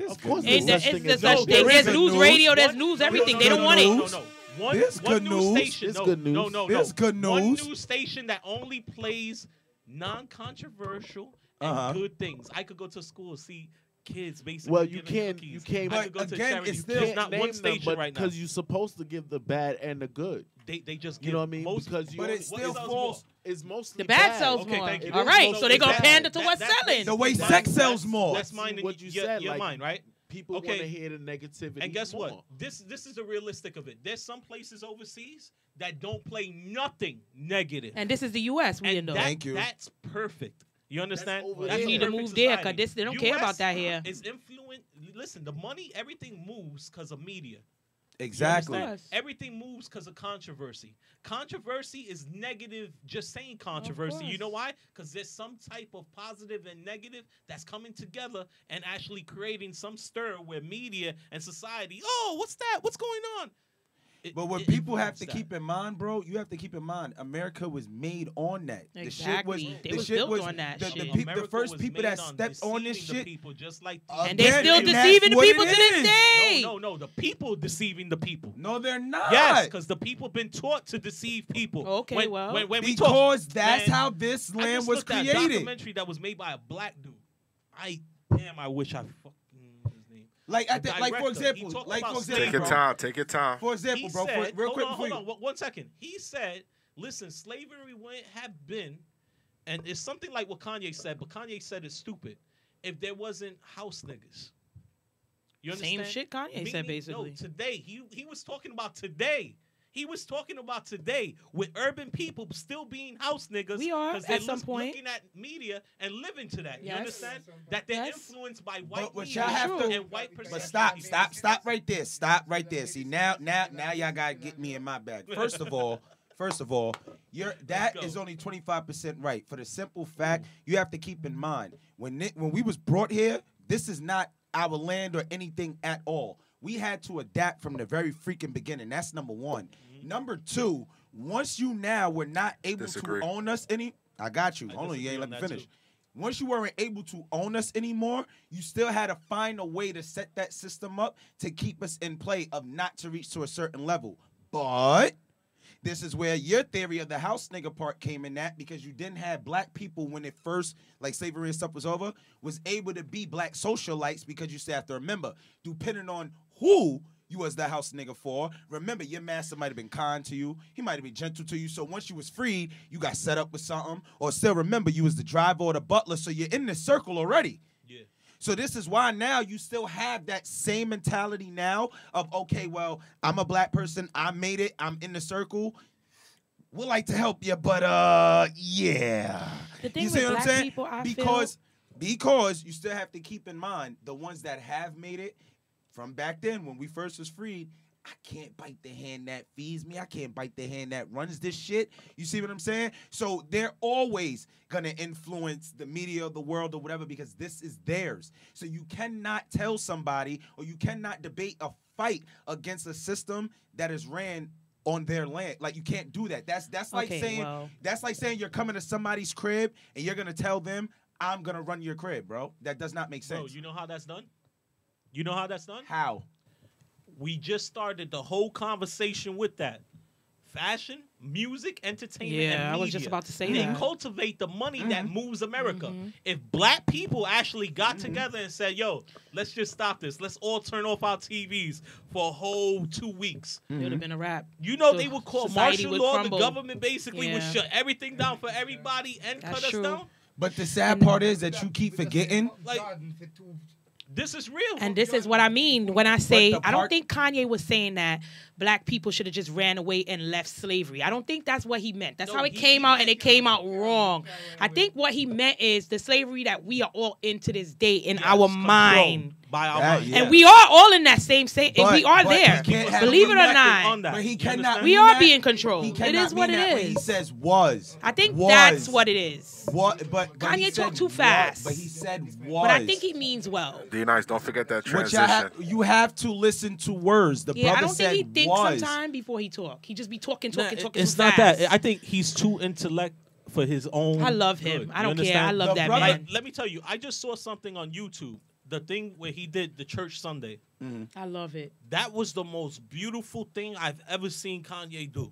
Of course,
Ain't
there's
there-
such thing
it's
as
the
no
such thing.
good
There's
news.
news radio, there's news,
One-
everything.
no,
They
no,
don't
no,
want
no,
it.
No, no. One,
There's
one
good
news
news.
station.
There's
no,
good news.
No, no,
There's
no.
good
One
news.
news station that only plays non-controversial and good things. I could go to school and see kids basically.
Well, you
giving
can't. You
cookies.
can't.
I could go to
again,
charity.
it's
There's
still
not
name
one
them,
station
but
right now.
because you're supposed to give the bad and the good.
They just give
You know what I mean?
most,
Because you
But
only-
it still
sells
falls.
It's mostly
The bad
bad.
sells
Okay,
more.
thank you.
All
It is
right,
mostly
so they gonna
bad.
pander to what's selling.
The way
Mine-
sex sells more.
That's mine and
what you
your,
said.
your
Like,
mind, right?
People
Okay.
want to hear the negativity.
And guess
more.
what? This is the realistic of it. There's some places overseas that don't play nothing negative.
And this is the U.S. we in
And
though.
Thank you.
That's perfect. You understand?
over
That's
there.
You need to
perfect
move there,
society.
'cause they don't care about that here.
Is influent. Listen, the money, everything moves because of media. You
Exactly.
understand?
Yes.
Everything moves because of controversy. Controversy is negative, just saying controversy. You
course.
know why? Because there's some type of positive and negative that's coming together and actually creating some stir where media and society, oh, what's that? What's going on?
But what people have to keep in mind, bro, you have to keep in mind, America was made on that.
Exactly. They
the
was
shit
built
was
on that
the,
shit.
the first people that stepped on this
deceiving the
shit.
people just like
And they
Again,
still
and that's
deceiving the
what
people
it
to this
is.
day.
No, the people deceiving the people.
No, they're not.
Yes, because the people been taught to deceive people.
Okay, well.
when we talk,
Because that's
man,
how this
I
land
just
was
looked at a
created.
documentary that was made by a black dude. I wish I fucking knew his name.
Like at
The
that, like for
director, he
example,
talked
like
about
for
slavery.
Take your
bro.
time. Take your time.
For example,
He
bro,
said,
real quick
hold
before
on,
you.
1 second. He said, listen, slavery wouldn't have been, and it's something like what Kanye said, but Kanye said it's stupid, if there wasn't house niggas. You understand?
Same shit Kanye said, basically.
No, today. He was talking about today. He was talking about today with urban people still being house niggas.
We are,
'cause they're
at some point.
looking at media and living to that. You
Yes.
understand? That they're
Yes.
influenced by white
But what
media
y'all have to-
and white
But
perspectives.
stop right there. Stop right there. See now y'all gotta get me in my bag. First of all, that
go.
is only 25% right. For the simple fact, you have to keep in mind when we was brought here, this is not our land or anything at all. We had to adapt from the very freaking beginning. That's number one. Number two, once you now were not able
Disagree.
to own us any, I got you.
I
Hold on, you
disagree
ain't let
on
me
that
finish.
too.
Once you weren't able to own us anymore, you still had to find a way to set that system up to keep us in play of not to reach to a certain level. But this is where your theory of the house nigga part came in at, because you didn't have black people when it first, like slavery and stuff was over, was able to be black socialites, because you still have to remember, depending on who you was the house nigga for. Remember, your master might have been kind to you. He might have been gentle to you. So once you was freed, you got set up with something. Or still remember, you was the driver or the butler. So you're in this circle already.
Yeah.
So this is why now you still have that same mentality now of, okay, well, I'm a black person. I made it. I'm in the circle. We'd like to help you, but yeah.
The thing
You
with
see what I'm
black
saying?
people, I
Because you still have to keep in mind the ones that have made it from back then when we first was freed. I can't bite the hand that feeds me. I can't bite the hand that runs this shit. You see what I'm saying? So they're always going to influence the media of the world or whatever, because this is theirs. So you cannot tell somebody, or you cannot debate a fight against a system that is ran on their land. Like, you can't do that. That's like
Okay,
saying
well.
that's like saying you're coming to somebody's crib and you're going to tell them, I'm going to run your crib, bro. That does not make sense.
Bro, you know how that's done? You know how that's done?
How?
We just started the whole conversation with that. Fashion, music, entertainment, and
Yeah, I was
media.
just about to say
They
that.
cultivate the money that moves America. If black people actually got together and said, yo, let's just stop this. Let's all turn off our TVs for a whole 2 weeks.
It would have been a wrap.
You know,
The
they would call
society
martial
would
law.
crumble.
The government basically would
Yeah.
shut everything down for everybody and
That's
cut us
true.
down.
But the sad part is that you keep forgetting.
Like, this is real.
And this is what I mean when I say
the
I don't
part-
think Kanye was saying that black people should have just ran away and left slavery. I don't think that's what he meant. That's
No,
how it
he
came out, and
meant-
it came out wrong. I think what he meant is the slavery that we are all in to this day in our
Yes,
mind.
by our
That-
mind.
yeah.
And we are all in that same, and
But-
we are
but
there.
he can't have-
Believe it or
Reflecting
not.
on that.
But he
You
cannot.
understand?
We
mean
are
that-
being controlled.
He
It
cannot
is what
mean
it
that
is.
when he says was.
I think
was.
that's what it is.
What? But
Kanye
he said
talked too
was,
fast.
But he said was.
But I think he means well.
D-Nice, don't forget that
What y'all
transition.
you have to listen to words. The
Yeah,
brother
I don't
said
think he thinks
was.
sometime before he talk. He just be talking
Nah,
talking
it's
too
not
fast.
that. I think he's too intellect for his own.
I love him.
good.
I
You
don't care. I
understand?
love
The
that
brother-
man.
Let me tell you, I just saw something on YouTube. The thing where he did the church Sunday.
I love it.
That was the most beautiful thing I've ever seen Kanye do.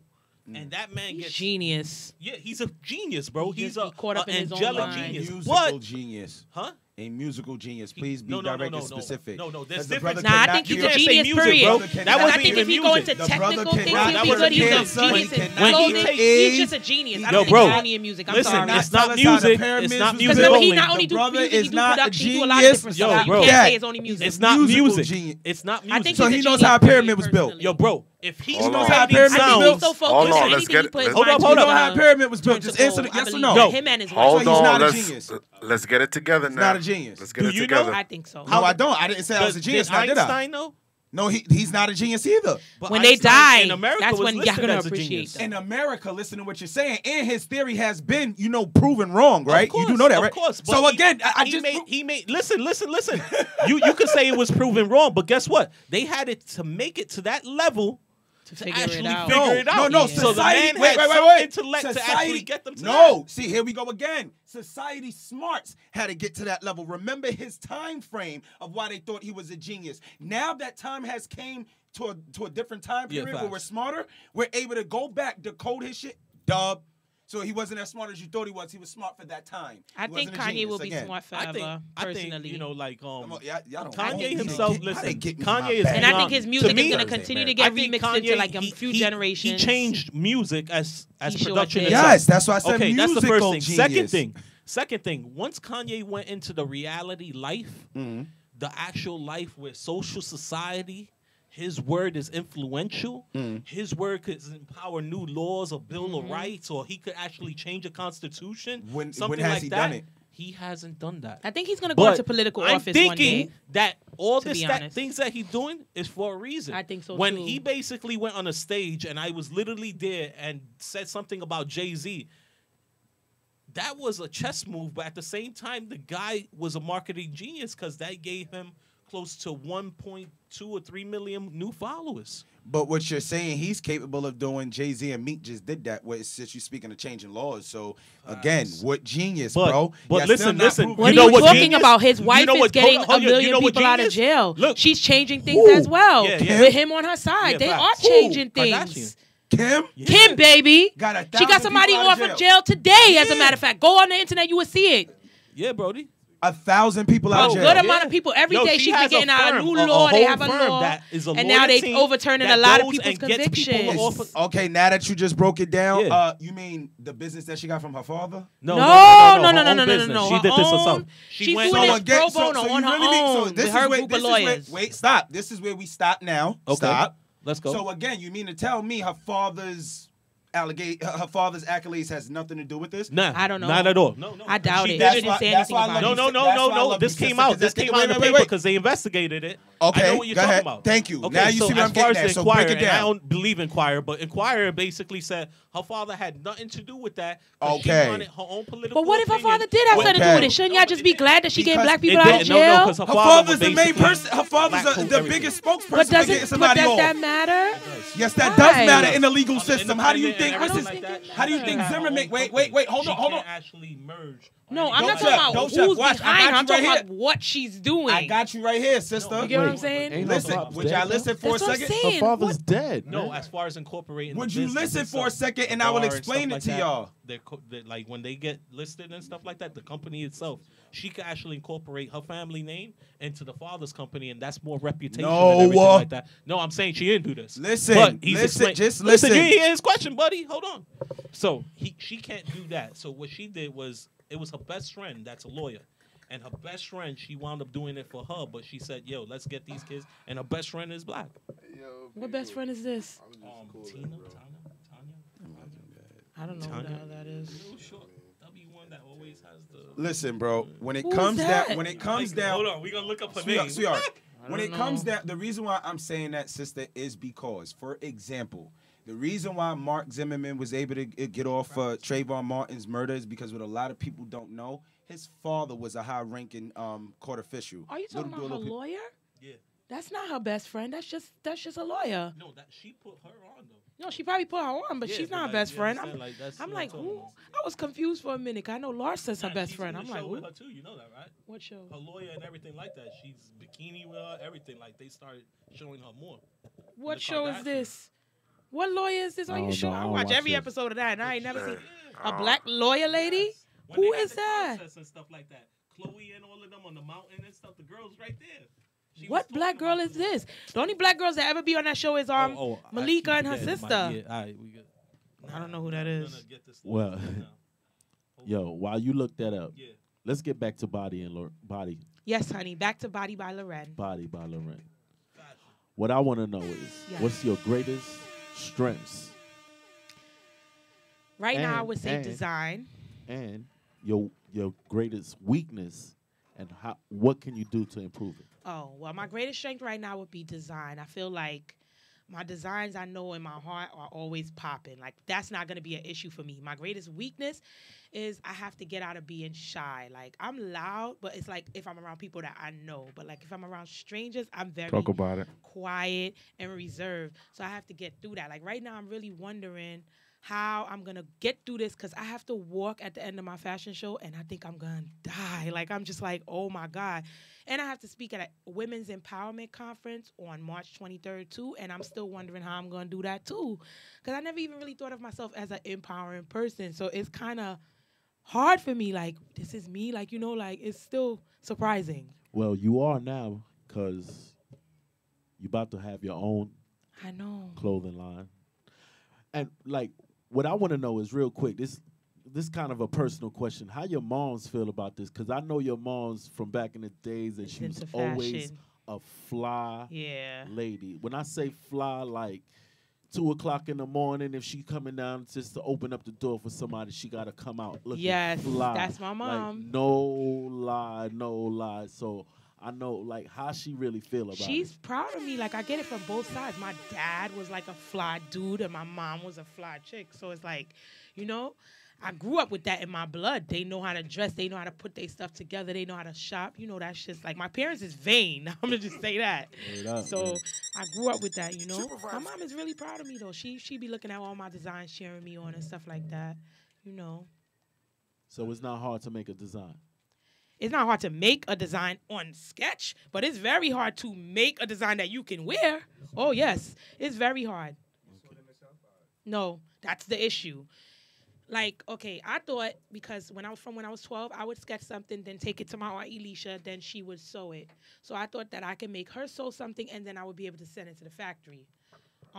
And that man
He's
gets
genius.
yeah, he's a genius, bro.
He
He's
just
a
be caught up in his own
angelic
mind.
genius.
Musical
But
genius.
huh?
A musical genius. Please be direct and specific.
No, there's
The
difference.
brother
Nah, I
cannot
think he's
kill-
a
can't say
genius,
music,
period.
bro.
That
I
wasn't
think
even
if you go into
music.
The brother
technical things,
cannot-
he'll
that
be
was
good.
a
He's a
kid's son.
genius
He
in
cannot
clothing.
take
He's
AIDS.
just a genius. I
Yo,
don't think
bro,
he's only in music. I'm
listen,
sorry.
it's not
Tell us how the
music.
pyramids
It's not
was
music.
Because he
only.
not only
The
do
brother
music, he
is
do
not a
production, he do a lot of
genius.
different
Yo,
stuff.
bro.
You can't say
Yeah.
it's only music.
It's not
Musical
music.
genius.
It's not
I
music.
think
So
he's
he
a
knows
genius,
how a pyramid was built.
personally.
Yo, bro, if he's
Hold
not
on.
how a
writing
pyramid
I think
built.
he's so
Hold
focused
on,
on
let's
anything
get-
he puts his
let's-
Hold
mind
up,
to,
hold
You
up.
know how a pyramid was built.
turn
Just
to
answer
gold.
the
I
yes or
believe
no.
No.
him and his wife.
So
Hold
he's
on,
not a
let's
genius.
let's get it together now.
not a genius.
Let's get
Do
it
you know?
together.
I think so.
No, I don't. I didn't say I was a genius.
Did
Now, did I?
Einstein know?
No, he's not a genius either.
But
When they
Einstein
die,
in America
that's
was
when y'all
listed
gonna
as a
appreciate
genius.
that.
In America, listen to what you're saying, and his theory has been, proven wrong, right?
Of
You do know that, right?
Of course.
So
but
again, I
he
just
made. Listen. you could say it was proven wrong, but guess what? They had it to make it to that level
To
to
figure
actually
it out.
figure it out.
No,
So the
society.
man had some intellect to actually get them to
No, see, here we go again. Society smarts had to get to that level. Remember his time frame of why they thought he was a genius. Now that time has came to a different time
Yeah,
period where
facts.
we're smarter, we're able to go back, decode his shit. Dub. So he wasn't as smart as you thought he was. He was smart for that time.
I
He
think
wasn't a
Kanye
genius
will be
again.
smart
I
forever,
think,
personally.
you know, like
Come on, y'all don't
Kanye
know.
himself.
How they
Listen,
get me
Kanye
my
is
bag?
And I think his music
me,
is going to continue to
I
get
think
remixed into like a few
he
generations.
changed music as
He sure
production.
did.
itself.
Yes, that's why I said
Okay, that's the
musical
first thing.
genius.
Second thing. Once Kanye went into the reality life,
Mm-hmm.
the actual life where social society, his word is influential.
Mm.
His word could empower new laws or bill of rights, or he could actually change a constitution.
When
something
has
like
he
that.
done it?
He hasn't done that.
I think he's going to go
But
into political
I'm
office
thinking
one day.
that all
to
this
be
that
honest.
things that he's doing is for a reason.
I think so,
When
too.
he basically went on a stage and I was literally there and said something about Jay-Z, that was a chess move, but at the same time, the guy was a marketing genius because that gave him close to 1.2 or 3 million new followers.
But what you're saying, he's capable of doing. Jay-Z and Meek just did that. Since you're speaking of changing laws, so again, what genius, bro?
But
You're
listen,
still not
listen.
proving
What
You
are
know
you
what
talking
genius-
about? His
you
wife
know
is
what-
getting
hold on,
a
you
million
know what
people out of
genius?
jail.
Look.
She's changing things
Who?
as well.
Yeah, yeah.
With him on her side.
Yeah,
they
facts.
are
Who?
changing
Kardashian.
things.
Kim?
Kim, baby.
Got a
She got
1,000
somebody
people out
off
of
of jail today, as a
Yeah.
matter of fact. Go on the internet, you will see it.
Yeah, Brody.
1,000 people out
A
of jail.
good amount of people. Every
Yo,
day
she
she's
has
been getting
a
out a
firm,
new
a
law. They
whole
have a
firm
law.
that is a
And now
lawyer
they
team
overturning
that
a lot of
goes
people's
and gets people
convictions.
off of-
Okay, now that you just broke it down,
Yeah.
you mean the business that she got from her father?
No,
her
no,
own
no, no,
business.
no.
She
Her
did this herself.
own- She's
went
doing
on-
this pro bono
you
on her
really mean-
own
so this
with her
is where,
group
this
of
is where-
lawyers.
wait, stop. This is where we stop now.
Okay.
Stop.
Let's go.
So again, you mean to tell me her father's her father's accolades has nothing to do with this?
Nah,
I don't know.
Not at all. No.
I doubt
She
it.
did
She
it.
didn't say
That's
anything
why I
about
love
it.
you. That's why I
No.
love
This
you,
came
sister,
out.
'cause
This
that's-
came out in the
wait,
paper
wait.
because they investigated it.
Okay,
I know what you're
go
talking
ahead.
about.
Thank you.
Okay,
Now you
so
see what
as
I'm
far
getting
as
at. So
Inquirer,
break it
and I
down.
don't believe Inquirer, but Inquirer basically said her father had nothing to do with that. 'Cause
Okay.
She wanted her own political.
But what if her
opinion.
father did have something to do with
Okay.
it? Shouldn't y'all just be glad that she getting
Because
black
It
people out of
didn't. No,
jail?
because
Her father's the main person. Her father's the biggest spokesperson
But
for getting
does
somebody
that
off.
matter?
Yes, that
Why?
does matter in the legal system. How do you think?
I don't
think it
How do you think Zimmerman? Wait, hold on.
Actually merge.
No, I'm
Don't
not
check,
talking
don't
about
check.
who's
Watch, I
behind
got
her. I'm
you right
talking
here.
about what she's doing.
I got you right here, sister.
You get what I'm saying?
Ain't no
Listen,
pops
would y'all
dead, though?
listen for a
That's what I'm
second?
saying.
Her father's
What-
dead.
No,
man.
as far as incorporating.
Would
the
you
business
listen for a
itself,
second and
the
I will
bar and
explain
stuff
it
like
to
that,
y'all?
Like when they get listed and stuff like that, the company itself, she could actually incorporate her family name into the father's company, and that's more reputation
No,
and everything like that. No, I'm saying she didn't do this.
Listen,
but he's
listen,
explain-
just
You
listen.
didn't hear his question, buddy. Hold on. So she can't do that. So what she did was, it was her best friend that's a lawyer. And her best friend, she wound up doing it for her, but she said, yo, let's get these kids. And her best friend is black.
What best friend is this?
Tanya?
I don't know who the hell that is.
Little short W1 that always has the...
Listen, bro. When it
Who is
comes
that?
down, when it comes down,
Hold on, we're going to look up her
Sweetheart,
name.
sweetheart, when
don't
it comes
know.
down, the reason why I'm saying that, sister, is because, for example, the reason why Mark Zimmerman was able to get off Trayvon Martin's murder is because what a lot of people don't know, his father was a high-ranking court official.
Are you talking about her lawyer?
Yeah.
That's not her best friend. That's just a lawyer.
No, that she put her on, though.
No, she probably put her on, but
Yeah,
she's
but
not her
like,
best
you
friend.
understand, like, that's
I'm
what
like,
I'm talking
who?
about.
I was confused for a minute. 'Cause I know Lars says her
Nah,
best
she's
friend.
in
I'm
the
like,
show with
who?
her too, you know that, right?
What show?
Her lawyer and everything like that. She's bikini with her, everything. Like, they started showing her more.
What
the
show is
Kardashians.
this? What lawyer is this? Are
I
you
don't
sure?
know. I
I
don't
watch
watch
every
it.
episode of that, and I ain't never seen a
Oh.
black lawyer lady.
When
Who
they had
is
the
that?
contests and stuff like that. Chloe and all of them on the mountain and stuff. The girls right there.
What black girl is this? The only black girls that ever be on that show is Malika and her sister.
Yeah, all right, we good.
I don't know who that is.
Well, yo, while you look that up, let's get back to Body.
Yes, honey. Back to Body by Loren.
Body by Loren. What I want to know is, what's your greatest strengths?
Right now, I would say design.
And your greatest weakness, and what can you do to improve it?
Oh, well, my greatest strength right now would be design. I feel like my designs I know in my heart are always popping. Like, that's not going to be an issue for me. My greatest weakness is I have to get out of being shy. Like, I'm loud, but it's like if I'm around people that I know. But, like, if I'm around strangers, I'm very quiet and reserved. So I have to get through that. Like, right now, I'm really wondering how I'm going to get through this because I have to walk at the end of my fashion show, and I think I'm going to die. Like, I'm just like, oh, my God. And I have to speak at a women's empowerment conference on March 23rd, too, and I'm still wondering how I'm going to do that, too, because I never even really thought of myself as an empowering person. So it's kind of hard for me. Like, this is me. Like, you know, like, it's still surprising.
Well, you are now because you're about to have your own clothing line. And, like, what I want to know is real quick, this kind of a personal question. How your moms feel about this? Because I know your moms from back in the days, and she was always a fly lady. When I say fly, like 2 o'clock in the morning, if she coming down just to open up the door for somebody, she got to come out looking fly.
That's my mom.
Like, no lie. So I know, like, how she really feel about it.
She's proud of me. Like, I get it from both sides. My dad was, like, a fly dude, and my mom was a fly chick. So it's like, you know, I grew up with that in my blood. They know how to dress. They know how to put their stuff together. They know how to shop. You know, that's just, like, my parents is vain. I'm going to just say that. So I grew up with that, you know. My mom is really proud of me, though. She be looking at all my designs, cheering me on and stuff like that, you know.
So it's not hard to make a design?
It's not hard to make a design on sketch, but it's very hard to make a design that you can wear. Oh, yes. It's very hard. No, that's the issue. Like, okay, I thought because when I was 12, I would sketch something, then take it to my Aunt Elisha, then she would sew it. So I thought that I could make her sew something, and then I would be able to send it to the factory.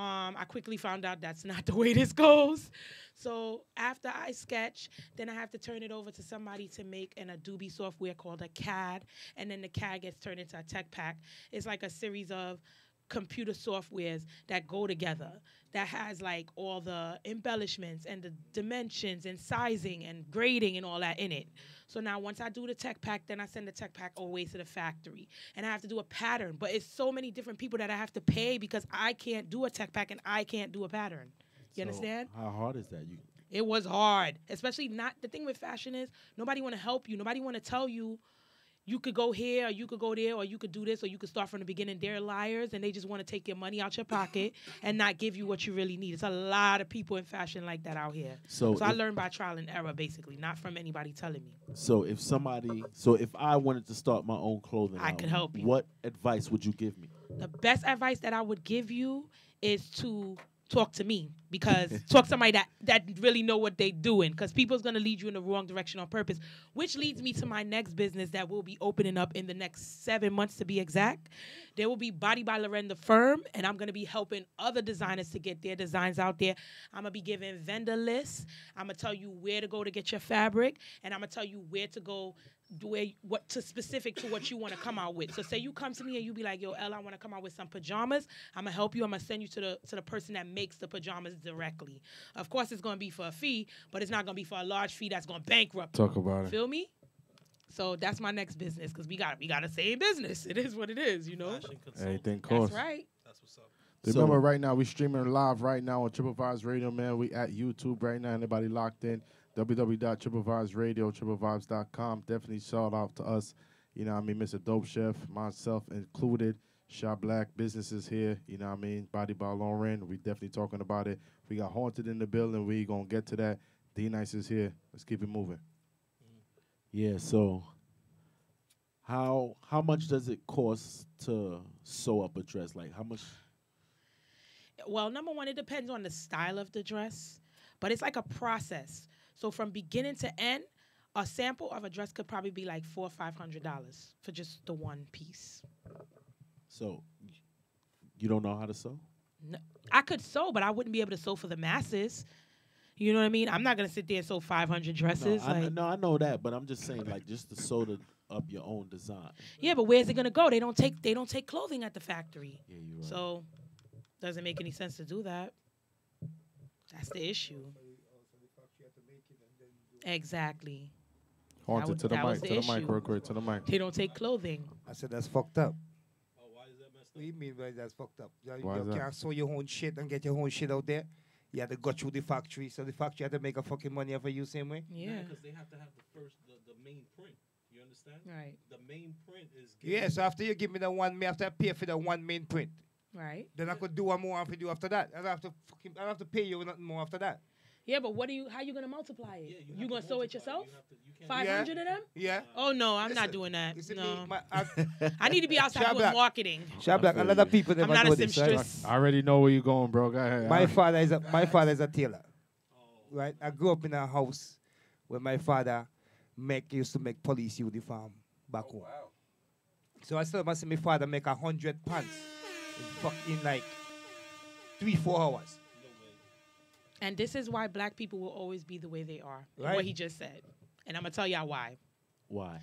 I quickly found out that's not the way this goes. So after I sketch, then I have to turn it over to somebody to make an Adobe software called a CAD, and then the CAD gets turned into a tech pack. It's like a series of computer softwares that go together that has like all the embellishments and the dimensions and sizing and grading and all that in it. So now once I do the tech pack, then I send the tech pack all the way to the factory. And I have to do a pattern. But it's so many different people that I have to pay because I can't do a tech pack and I can't do a pattern. You understand?
How hard is that?
It was hard. Especially the thing with fashion is nobody want to help you. Nobody want to tell you you could go here or you could go there or you could do this or you could start from the beginning. They're liars and they just want to take your money out your pocket and not give you what you really need. It's a lot of people in fashion like that out here. So I learned by trial and error, basically, not from anybody telling me.
So if I wanted to start my own clothing
I could help you.
What advice would you give me?
The best advice that I would give you is to talk to me, because talk to somebody that really know what they doing, because people's going to lead you in the wrong direction on purpose, which leads me to my next business that will be opening up in the next 7 months to be exact. There will be Body by Loren, the firm, and I'm going to be helping other designers to get their designs out there. I'm going to be giving vendor lists. I'm going to tell you where to go to get your fabric, and I'm going to tell you where to go specific to what you want to come out with. So say you come to me and you be like, yo, Elle, I want to come out with some pajamas. I'm going to help you. I'm going to send you to the person that makes the pajamas directly. Of course, it's going to be for a fee, but it's not going to be for a large fee that's going to bankrupt.
Talk about it.
Feel me? So that's my next business, because we got to stay in business. It is what it is, you know?
Anything costs.
That's right.
That's what's up.
Remember, right now, we streaming live right now on Triplevibes Radio, man. We at YouTube right now. Anybody locked in? www.triplevibesradio, triplevibes.com. Definitely shout out to us. You know what I mean? Mr. Dope Chef, myself included. Shop Black businesses here. You know what I mean? Body by Loren. We definitely talking about it. We got Haunted in the building. We going to get to that. D-Nice is here. Let's keep it moving.
Yeah, so how much does it cost to sew up a dress? Like, how much?
Well, number one, it depends on the style of the dress, but it's like a process. So from beginning to end, A sample of a dress could probably be like $400 or $500 for just the one piece.
So, you don't know how to sew?
No, I could sew, but I wouldn't be able to sew for the masses. You know what I mean? I'm not gonna sit there and sew 500 dresses.
No, I know that, but I'm just saying, like, just to sew up your own design.
Yeah, but where's it gonna go? They don't take clothing at the factory.
Yeah, you're right.
So, doesn't make any sense to do that. That's the issue. Exactly.
Hold it to the
that was
mic,
the
to the mic,
issue.
real quick, to the mic.
They don't take clothing.
I said that's fucked up.
Oh, why is that messed up?
What do you mean by that's fucked up? You
Why is that?
can't sew your own shit and get your own shit out there. You had to go through the factory, so the factory had to make a fucking money off of you same way.
Yeah.
Because they have to have the main print. You understand?
Right.
The main print is.
Yeah, so after you give me the one, me after I pay for the one main print,
Right.
then I could do one more for you after that. I don't have to pay you nothing more after that.
Yeah, but how you gonna multiply it?
Yeah,
you gonna sew it yourself?
You can't
500 of them?
Yeah.
Oh no, I'm
Listen,
not doing that.
You see
No.
me,
I need to be outside doing
Shabak.
marketing.
Shabak, a lot of people
I'm
never
not
know
a
this, right?
seamstress.
I already know where you're going, bro. Go ahead.
My father is a tailor. Right? I grew up in a house where my father used to make police uniform back home.
Wow.
So I still must see my father make 100 pants in like 3-4 hours.
And this is why black people will always be the way they are.
Right.
What he just said. And I'm gonna tell y'all why.
Why?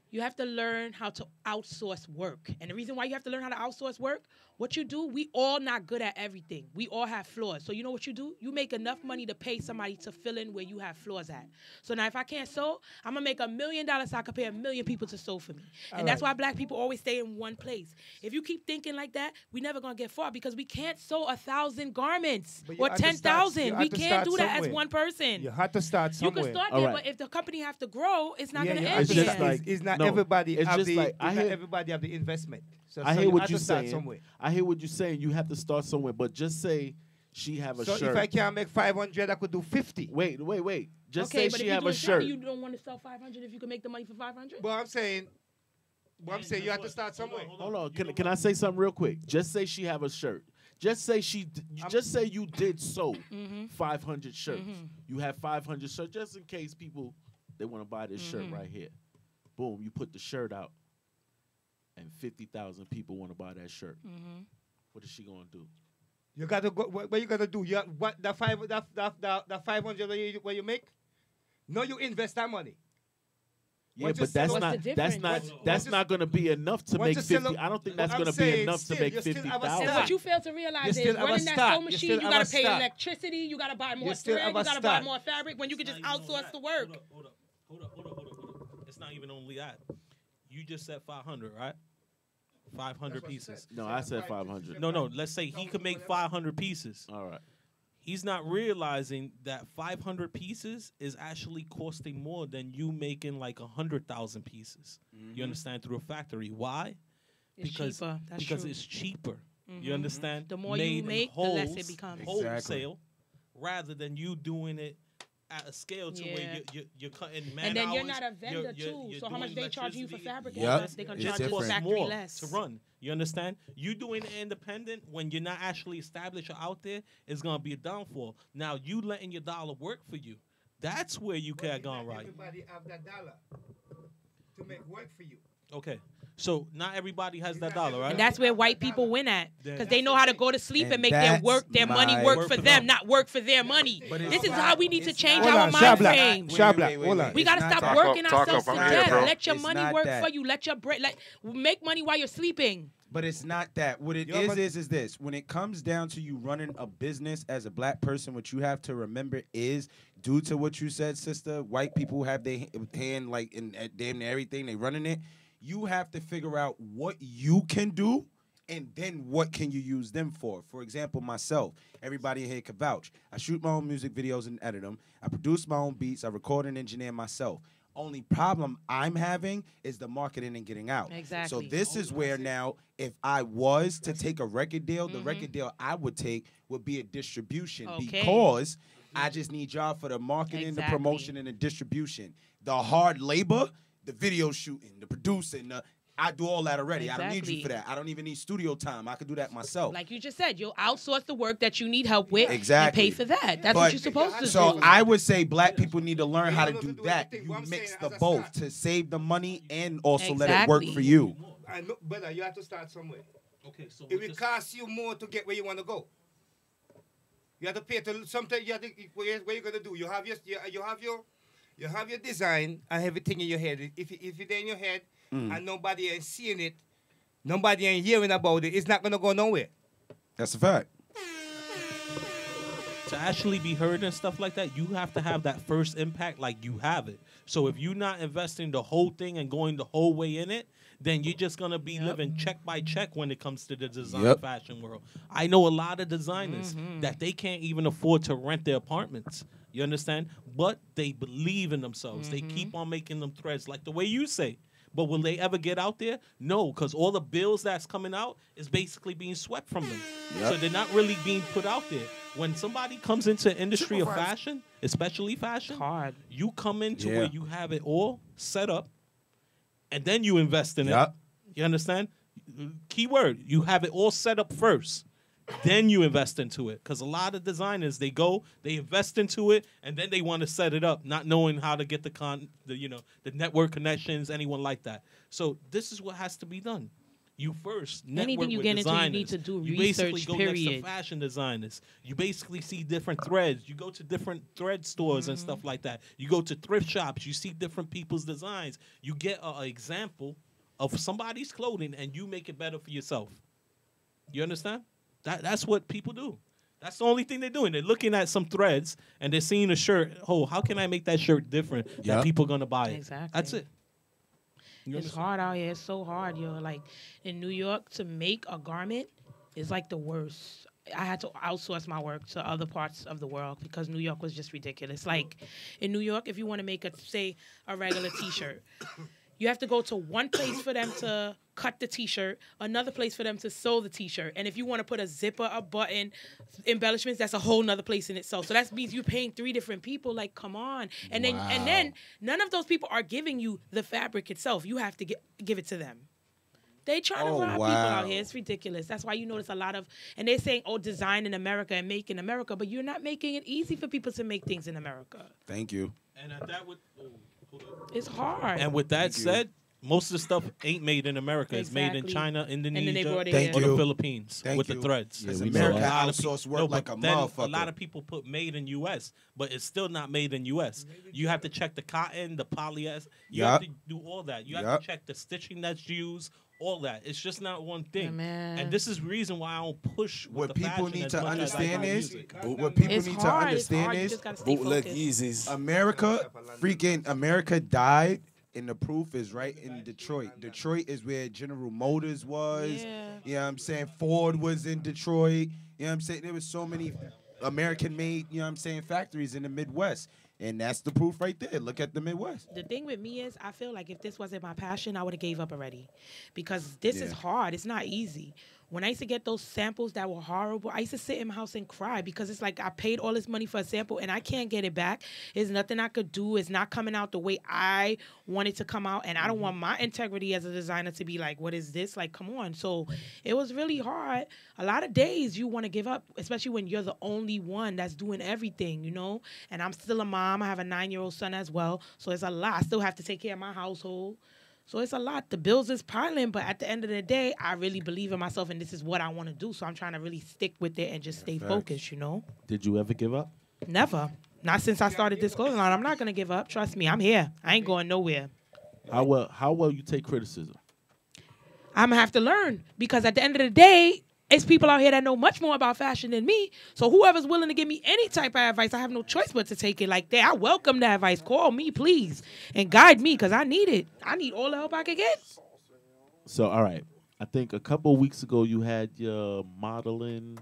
You have to learn how to outsource work. And the reason why you have to learn how to outsource work, what you do, we all not good at everything. We all have flaws. So you know what you do? You make enough money to pay somebody to fill in where you have flaws at. So now if I can't sew, I'm going to make $1 million so I can pay 1 million people to sew for me. And that's why black people always stay in one place. If you keep thinking like that, we never going to get far because we can't sew 1,000 garments
But you
or
have to start-
10,000.
you
We
have to
can't
start
do that as
somewhere.
one person.
You had to start
You
somewhere.
can start
All
there,
right.
but if the company have to grow, it's not
Yeah,
going to
you
end
It's
there.
just like-
it's not
no,
everybody
it's
have
just
the
like, I
it's not
hear-
everybody have the investment. So,
I
so
hear
you
what
have
you're
to start
saying.
somewhere.
I hear what you're saying. You have to start somewhere, but just say she have a
So
shirt.
if I can't make 500, I could do 50.
Wait. Just
Okay,
say
but
she
if
have
you
a shirt.
you don't want to sell 500 if you can make the money for 500?
But I'm saying you have to start somewhere.
Hold on. Can I say something real quick? Just say she have a shirt. Just say just say you did sew 500 shirts. You have 500 shirts just in case people they want to buy this shirt right here. Boom, you put the shirt out, and 50,000 people want to buy that shirt. What is she gonna do?
You gotta go. What you gotta do? You what the 500 what you make? No, you invest that money.
Yeah,
Once you
but
sell-
that's
What's
not
the difference?
that's
Once
not gonna be enough to
once
make
you sell
50.
a-
I don't think
Well,
that's
I'm
gonna be
saying
enough to
still,
make
you still have a
50,000.
And
start.
what you fail to
You
realize
still
is
have a
running that
start.
sewing
You
machine,
still
you
have
got
a
to pay
start.
electricity, you got to buy more
You still
thread,
have
you
a
got to buy
start.
more fabric when you could just outsource the work.
Hold up. It's not even only that. You just said 500, right? 500 pieces.
No, I said 500.
No. Let's say he could make 500 pieces.
All right.
He's not realizing that 500 pieces is actually costing more than you making like 100,000 pieces. You understand? Through a factory. Why?
It's cheaper. That's
because
true.
it's cheaper. You understand?
The more you
Made in
make, the less it
wholes,
becomes.
wholesale,
Exactly.
rather than you doing it at a scale to where
Yeah.
you're cutting man
And then you're
hours,
not a vendor
you're
too. So how much
doing
they charge you for
electricity.
fabric?
Yep.
They're gonna
It's
charge you
different.
factory
more
less.
to run. You understand? You doing it independent when you're not actually established or out there is gonna be a downfall. Now you letting your dollar work for you. That's where you could have gone right.
Everybody have that dollar to make work for you.
Okay. So not everybody has that dollar, right?
And that's where white people win at, because they know how to go to sleep and
And
make their
that's
work, their money
my-
work
Work
for
for
them,
them.
not work for their money.
But it's
This is
not-
how we need to
it's
change
not-
our
Hold on,
mind
Shabla.
frame.
Shabla, hold on.
We gotta
It's
stop
not that.
working
Talk up,
ourselves
I'm
to
here,
death.
bro.
Let your
It's
money
not
work
that.
for you. Let your bread. Make money while you're sleeping.
But it's not that. What it
Yo, but-
is this. When it comes down to you running a business as a black person, what you have to remember is, due to what you said, sister, white people have their hand like in at damn near everything. They running it. You have to figure out what you can do, and then what can you use them for. For example, myself. Everybody here can vouch. I shoot my own music videos and edit them. I produce my own beats. I record and engineer myself. Only problem I'm having is the marketing and getting out.
Exactly.
So this is where now, if I was to take a record deal, the record deal I would take would be a distribution,
Okay.
because I just need y'all for the marketing, the
Exactly.
promotion, and the distribution. The hard labor, the video shooting, the producing, I do all that already. I don't need you
Exactly.
for that. I don't even need studio time. I could do that myself.
Like you just said, you'll outsource the work that you need help with
Exactly.
and pay for that. That's
But-
what you're supposed to
So
do.
I would say black people need to learn how to do that.
everything.
You
What I'm
mix
saying
the
as a
both
start.
to save the money and also let it work
Exactly.
for you.
I know, brother, you have to start somewhere.
Okay, so
It will cost you more to get where you want to go. You have to pay to sometimes. You have to, what you gonna do? You have your design and everything in your head. If it's in your head and nobody ain't seeing it, nobody ain't hearing about it, it's not gonna go nowhere.
That's a fact.
to actually be heard and stuff like that, you have to have that first impact like you have it. So if you're not investing the whole thing and going the whole way in it, then you're just going to be living check by check when it comes to the design fashion world. I know a lot of designers that they can't even afford to rent their apartments. You understand? But they believe in themselves. They keep on making them threads like the way you say. But will they ever get out there? No, because all the bills that's coming out is basically being swept from them. So they're not really being put out there. When somebody comes into the industry of fashion, especially fashion, you come into where you have it all set up, and then you invest in it. You understand? Keyword, you have it all set up first. Then you invest into it. Because a lot of designers, they invest into it, and then they want to set it up, not knowing how to get the network connections, anyone like that. So this is what has to be done. You first network
Anything you
with
get
designers.
into, you need to do
You
research,
basically go next to
period.
fashion designers. You basically see different threads. You go to different thread stores and stuff like that. You go to thrift shops. You see different people's designs. You get an example of somebody's clothing, and you make it better for yourself. You understand? That's what people do. That's the only thing they're doing. They're looking at some threads, and they're seeing a shirt. Oh, how can I make that shirt different that people are going to buy it?
Exactly.
That's it.
It's hard out here. It's so hard, yo. Like in New York, to make a garment is like the worst. I had to outsource my work to other parts of the world because New York was just ridiculous. Like in New York, if you want to make a regular T-shirt, you have to go to one place for them to cut the T-shirt, another place for them to sew the T-shirt. And if you want to put a zipper, a button, embellishments, that's a whole nother place in itself. So that means you're paying 3 different people. Like, come on. And then none of those people are giving you the fabric itself. You have to give it to them. They trying to rob people out here. It's ridiculous. That's why you notice a lot of, and they're saying, oh, design in America and make in America, but you're not making it easy for people to make things in America.
Thank you.
And that would...
It's hard.
And with that said, most of the stuff ain't made in America. It's made in China, Indonesia, or the Philippines with the threads.
Because America outsource work like a motherfucker.
A lot of people put made in U.S., but it's still not made in U.S. You have to check the cotton, the polyester. You have to do all that. You have to check the stitching that's used, all that. It's just not one thing. And this is the reason why I don't push
what
with the
people
fashion
need
as
to
much as I
understand
like
is
music.
what people need to understand is
bootleg Yeezys.
America died, and the proof is right in Detroit. Detroit is where General Motors was. You know what I'm saying? Ford was in Detroit. You know what I'm saying? There was so many American-made, you know what I'm saying, factories in the Midwest. And that's the proof right there. Look at the Midwest.
The thing with me is, I feel like if this wasn't my passion, I would have gave up already. Because this is hard. It's not easy. When I used to get those samples that were horrible, I used to sit in my house and cry because it's like I paid all this money for a sample and I can't get it back. There's nothing I could do. It's not coming out the way I want it to come out. And I don't want my integrity as a designer to be like, what is this? Like, come on. So it was really hard. A lot of days you want to give up, especially when you're the only one that's doing everything, you know? And I'm still a mom. I have a 9-year-old son as well. So it's a lot. I still have to take care of my household. So it's a lot. The bills is piling, but at the end of the day, I really believe in myself, and this is what I want to do. So I'm trying to really stick with it and just stay focused, you know?
Did you ever give up?
Never. Not since I started this clothing line. I'm not going to give up. Trust me, I'm here. I ain't going nowhere.
How well you take criticism?
I'm going to have to learn because at the end of the day, it's people out here that know much more about fashion than me. So whoever's willing to give me any type of advice, I have no choice but to take it like that. I welcome that advice. Call me, please, and guide me because I need it. I need all the help I can get.
So, all right. I think a couple of weeks ago you had your modeling.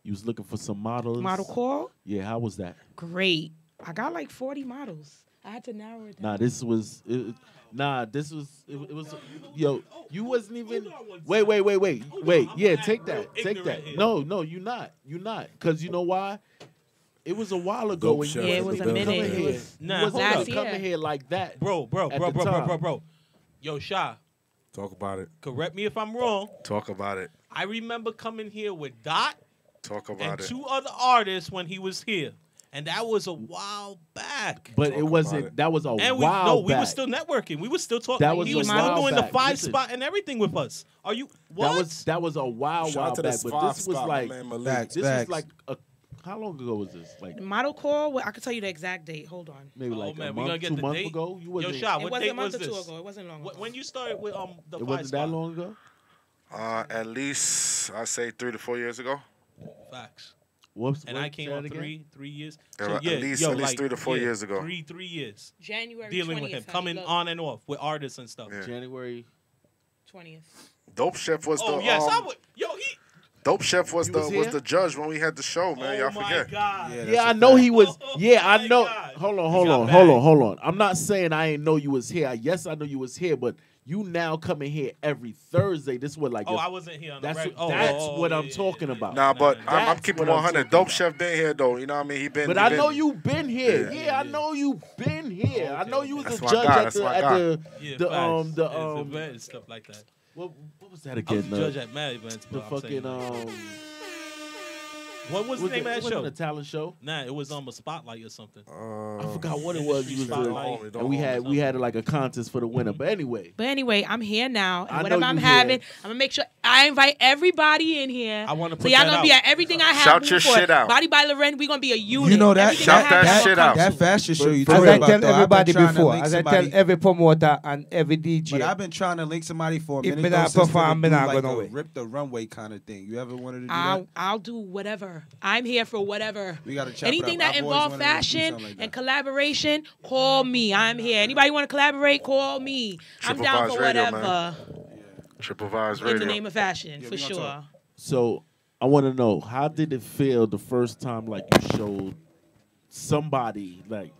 You was looking for some models.
Model call?
Yeah, how was that?
Great. I got like 40 models. I had to narrow it down.
It was, yo, you wasn't even, wait. Yeah, take that. Take that. No, you're not. Because you know why? It was a while ago when you
it was a minute.
You wasn't
last
coming
year.
here like that.
Bro. Yo, Sha,
Talk about it.
Correct me if I'm wrong.
Talk about it.
I remember coming here with Dot
Talk
and
about it.
2 other artists when he was here. And that was a while back.
But
Talk
it wasn't.
about it.
That was a
And
while
we
back.
were still networking. We were still talking.
That was
he
a
was still
while
doing
back.
the 5
Listen.
spot and everything with us. Are you what?
That was a while
Shout out to
back.
this
But
5
this was
spot,
like
my man Malik.
Facts,
this
facts.
was like how long ago was this? Like
Model call. Well, I can tell you the exact date. Hold on.
maybe
Oh,
like
man,
a
we gonna
month,
get
2
the
months
date?
ago. You
Yo,
wasn't.
Sha,
It
what
wasn't
date
a month
was
or 2
this?
ago. It wasn't long ago.
When you started with the
It
5
wasn't
spot?
that long ago.
At least I say 3 to 4 years ago.
Facts.
Whoops.
And I came
say
on
that again?
3 years.
At least 3 to 4 years ago.
3 years.
January
Dealing
20th.
with him,
honey,
coming
look,
on and off with artists and stuff.
Yeah.
January.
20th.
Dope Chef was
Oh
the
yes, I would. Yo, he.
Dope Chef was
You
the
was
was
here?
the judge when we had the show, man.
Oh
Y'all
my
forget.
God.
Yeah,
Yeah, I know he was. Yeah,
Oh
I
my
know.
God.
Hold on,
He
hold
got
on,
back.
hold on, hold on. I'm not saying I ain't know you was here. Yes, I know you was here, but you now coming here every Thursday. This was like.
Oh, I wasn't here on the
That's
record.
that's what I'm talking
yeah.
about.
Nah, but I'm
That's
keeping
what I'm
100.
talking
Dope
about.
Chef been here though. You know what I mean? He been.
But
he
I
been-
know you been here.
Yeah.
Yeah, I know you been here. I know you was
That's
a
my
judge
guy.
at
That's
the
my
at
guy.
the
Yeah,
the
facts.
the
It's event and stuff like that.
what was that
I was
again?
a judge at mad events.
The
But I'm saying,
fucking
what was the name of that
wasn't
show?
a talent show?
Nah, it was a spotlight or something.
I forgot what it was.
Industry
You was
spotlight.
the, and we had like a contest for the winner. But anyway,
But anyway, I'm here now,
I
and whatever
know
I'm
you
having,
here.
I'm gonna make sure I invite everybody in here.
I wanna
So
put
y'all
that
gonna
out.
be at everything I have.
Shout
moving
your
forward.
shit out.
Body by Loren, we gonna be a unit.
You know that.
Everything I
Shout
have,
that
y'all
shit
gonna
out.
come
That
to.
fashion show you
For
talking
real.
As I
about.
tell
though, I've been
everybody
trying to
before,
link
as I tell
somebody-
every promoter and every DJ,
But I've been trying to link somebody for a
If
minute.
me
though,
not
since
perform,
to
me
do
not
like
go
a
nowhere.
rip the runway kind of thing. You ever wanted to do that?
I'll do whatever. I'm here for whatever.
We gotta chop it
Anything
up.
that
I've always
involves
wanted to do
fashion
something like that.
and collaboration, call me. I'm here. Anybody want to collaborate? Call me. I'm
Triple
down
Vibes
for
Radio,
whatever
man. Triple Vibes
in
Radio.
the name of fashion,
Yeah,
for
we gonna
sure.
talk.
so I want to know, how did it feel the first time like you showed somebody like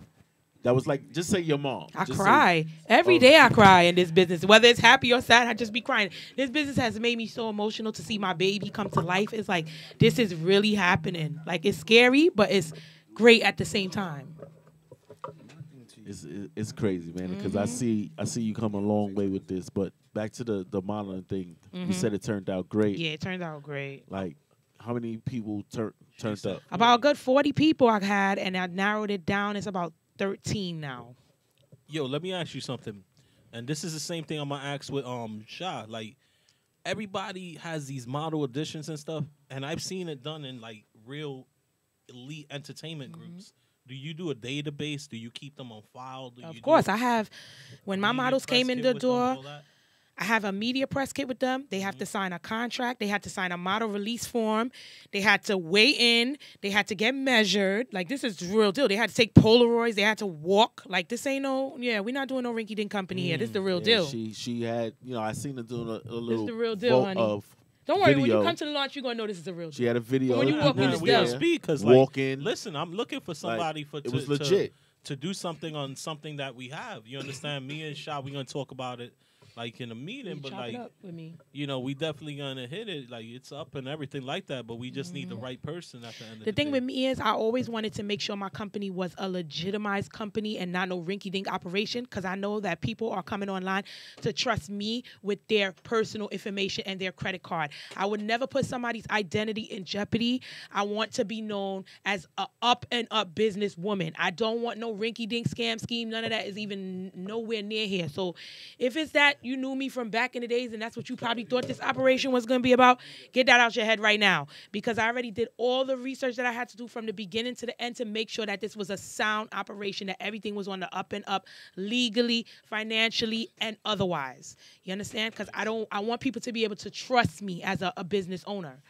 that was like, just say your mom.
I
Just say-
cry. Every day I cry in this business. Whether it's happy or sad, I just be crying. This business has made me so emotional to see my baby come to life. It's like, this is really happening. Like, it's scary, but it's great at the same time.
It's crazy, man, because I see you come a long way with this. But back to the modeling thing, you said it turned out great.
Yeah, it turned out great.
Like, how many people turned up?
About a good 40 people I had, and I narrowed it down. It's about 13 now.
Yo, let me ask you something. And this is the same thing I'm gonna ask with Sha. Like, everybody has these model auditions and stuff, and I've seen it done in like real elite entertainment groups. Do you do a database? Do you keep them on file? Do you
Of
do
course, I have. When my
media
models
press
came in
kit
the
with them,
door,
all that?
I have a media press kit with them. They have to sign a contract. They had to sign a model release form. They had to weigh in. They had to get measured. Like, this is the real deal. They had to take Polaroids. They had to walk. Like, this ain't no, we're not doing no rinky-dink company here. This is the real
Yeah,
deal.
She had, I seen her doing a little
the real deal, honey.
of
Don't worry, when you
video.
come to the launch, you're going to know this is the real deal.
She had a video.
When you
of
walk
people
in,
Nah,
it's
we don't
them.
speak because
Walking.
listen, I'm looking for somebody for
it was legit.
to do something on something that we have. You understand? Me and Sha, we're gonna talk about it like in a meeting,
You
but
chop
like
it up with me.
we definitely gonna hit it. Like, it's up and everything like that, but we just need the right person at the end of
The thing
day.
with me is I always wanted to make sure my company was a legitimized company and not no rinky-dink operation, because I know that people are coming online to trust me with their personal information and their credit card. I would never put somebody's identity in jeopardy. I want to be known as a up-and-up businesswoman. I don't want no rinky-dink scam scheme. None of that is even nowhere near here. So if it's that you knew me from back in the days and that's what you probably thought this operation was going to be about, get that out your head right now, because I already did all the research that I had to do from the beginning to the end to make sure that this was a sound operation, that everything was on the up and up legally, financially, and otherwise. You understand? Because I want people to be able to trust me as a business owner.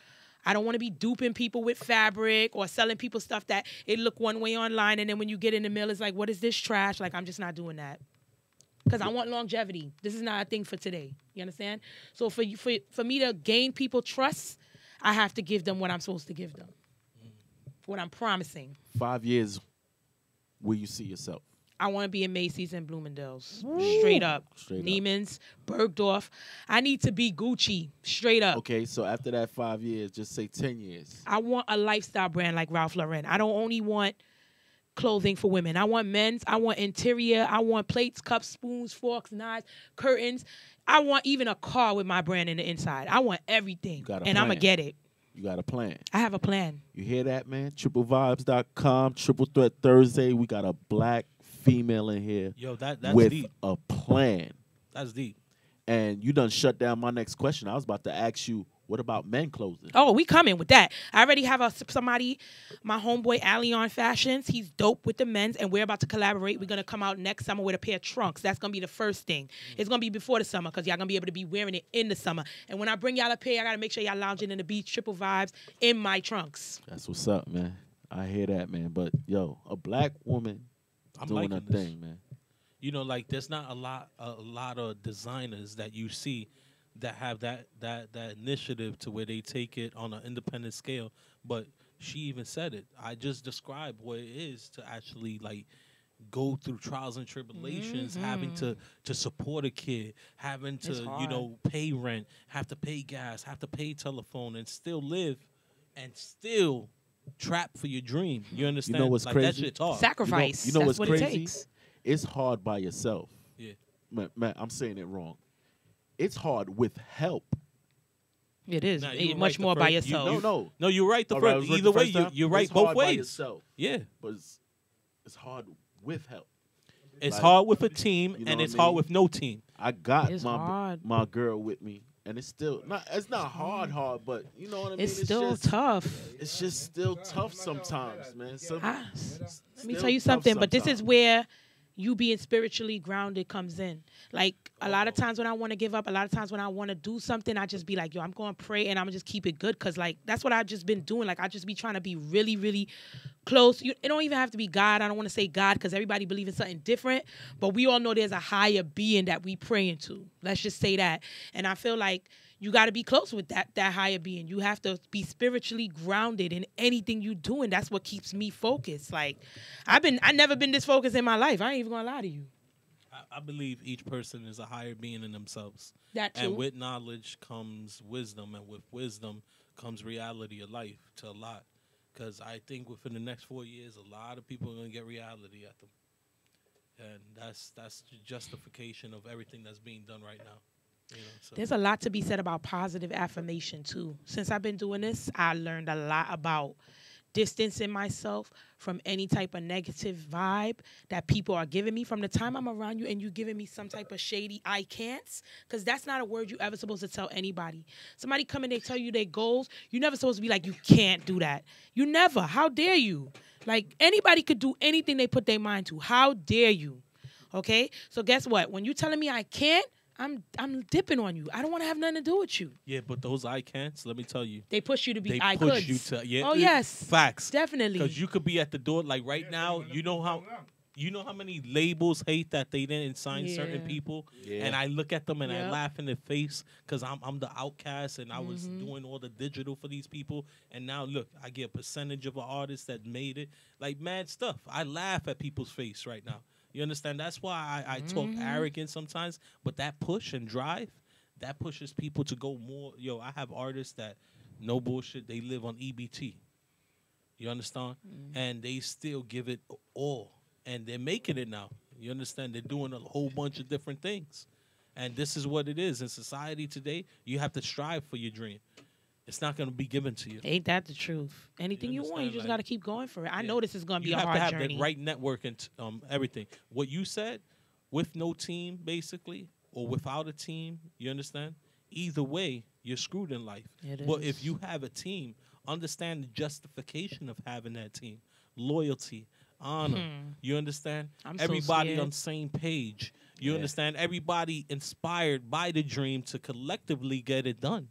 I don't want to be duping people with fabric or selling people stuff that it look one way online, and then when you get in the mail, it's like, what is this trash? Like, I'm just not doing that. Because I want longevity. This is not a thing for today. You understand? So for me to gain people trust, I have to give them what I'm supposed to give them. What I'm promising.
5 years, where you see yourself?
I want to be in Macy's and Bloomingdale's. Straight up.
Straight up.
Neiman's, Bergdorf. I need to be Gucci. Straight up.
Okay, so after that 5 years, just say 10 years.
I want a lifestyle brand like Ralph Lauren. I don't only want clothing for women. I want men's. I want interior. I want plates, cups, spoons, forks, knives, curtains. I want even a car with my brand in the inside. I want everything. And I'm going to get it.
You got a plan.
I have a plan.
You hear that, man? Triplevibes.com, Triple Threat Thursday. We got a black female in here.
Yo, that's
with
deep.
A plan.
That's deep.
And you done shut down my next question. I was about to ask you, what about men clothing?
Oh, we coming with that. I already have somebody, my homeboy Allion Fashions. He's dope with the men's, and we're about to collaborate. We're going to come out next summer with a pair of trunks. That's going to be the first thing. It's going to be before the summer because y'all going to be able to be wearing it in the summer. And when I bring y'all a pair, I got to make sure y'all lounging in the beach, Triple Vibes, in my trunks.
That's what's up, man. I hear that, man. But, yo, a black woman doing a thing, man.
You know, like there's not a lot of designers that you see that have that initiative to where they take it on an independent scale. But she even said it. I just described what it is to actually like go through trials and tribulations, having to support a kid, having to pay rent, have to pay gas, have to pay telephone, and still live, and still trap for your dream. You understand?
You know what's
like,
crazy?
That shit's hard.
Sacrifice.
You know
That's
what's
what
crazy?
It takes.
It's hard by yourself.
Yeah.
Man, I'm saying it wrong. It's hard with help.
It is.
Nah,
much more by yourself.
No,
you're right.
Right,
either way, you're right
it's
both
hard
ways.
By yourself,
yeah,
but it's hard with help.
It's
like,
hard with a team,
you know
and it's
I mean?
hard with no team.
I got
my
girl with me, and it's still not. It's not hard, but you know what I mean.
It's still tough.
It's just still tough sometimes, man.
Let me tell you something, but this is where you being spiritually grounded comes in. Like a lot of times when I want to give up, a lot of times when I want to do something, I just be like, yo, I'm going to pray and I'm going to just keep it good. Cause like, that's what I've just been doing. Like I just be trying to be really, really close. It don't even have to be God. I don't want to say God because everybody believes in something different, but we all know there's a higher being that we praying to. Let's just say that. And I feel like you got to be close with that higher being. You have to be spiritually grounded in anything you do, and that's what keeps me focused. Like, I never been this focused in my life. I ain't even gonna lie to you.
I believe each person is a higher being in themselves.
That too.
And with knowledge comes wisdom, and with wisdom comes reality of life to a lot. Because I think within the next 4 years, a lot of people are gonna get reality at them, and that's the justification of everything that's being done right now. You know, so.
There's a lot to be said about positive affirmation, too. Since I've been doing this, I learned a lot about distancing myself from any type of negative vibe that people are giving me. From the time I'm around you and you giving me some type of shady I can'ts, because that's not a word you ever supposed to tell anybody. Somebody come and they tell you their goals, you're never supposed to be like, you can't do that. You never. How dare you? Like, anybody could do anything they put their mind to. How dare you? Okay? So guess what? When you telling me I can't, I'm dipping on you. I don't want to have nothing to do with you.
Yeah, but those I can'ts, let me tell you.
They push you to be I
could. They push
coulds.
you to, yeah.
Oh, yes.
Facts.
Definitely.
Because you could be at the door, like right now, you know how many labels hate that they didn't sign certain people? Yeah. And I look at them and I laugh in their face because I'm the outcast and I was doing all the digital for these people. And now, look, I get a percentage of an artist that made it. Like, mad stuff. I laugh at people's face right now. You understand? That's why I talk arrogant sometimes. But that push and drive, that pushes people to go more. Yo, I have artists that, no bullshit, they live on EBT. You understand? And they still give it all. And they're making it now. You understand? They're doing a whole bunch of different things. And this is what it is. In society today, you have to strive for your dream. It's not going to be given to you.
Ain't that the truth? Anything you want, you just got to keep going for it. I know this is going to be a hard journey.
You have to have the right network and everything. What you said, with no team, basically, or without a team, you understand? Either way, you're screwed in life. But if you have a team, understand the justification of having that team. Loyalty, honor. You understand? Everybody on the same page. You understand? Everybody inspired by the dream to collectively get it done.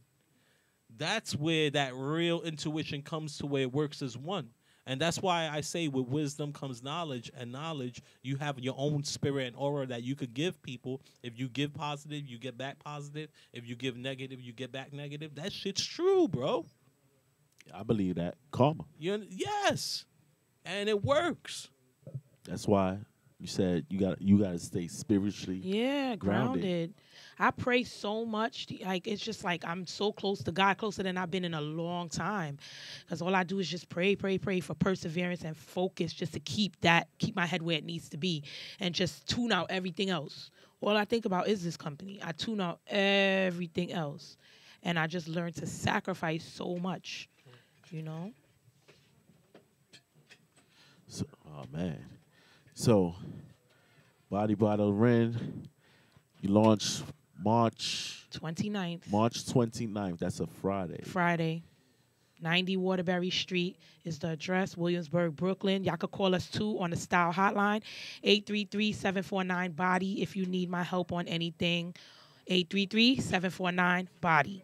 That's where that real intuition comes to where it works as one. And that's why I say with wisdom comes knowledge, and knowledge, you have your own spirit and aura that you could give people. If you give positive, you get back positive. If you give negative, you get back negative. That shit's true, bro.
I believe that. Karma.
Yes. And it works.
That's why You said you got to stay spiritually grounded.
I pray so much. Like, it's just like I'm so close to God, closer than I've been in a long time. Because all I do is just pray for perseverance and focus, just to keep my head where it needs to be, and just tune out everything else. All I think about is this company. I tune out everything else. And I just learned to sacrifice so much, you know?
So, oh, man. So, Body by Loren, you launched March
29th.
March 29th. That's a Friday.
90 Waterbury Street is the address, Williamsburg, Brooklyn. Y'all could call us, too, on the Style Hotline, 833-749-BODY, if you need my help on anything, 833-749-BODY.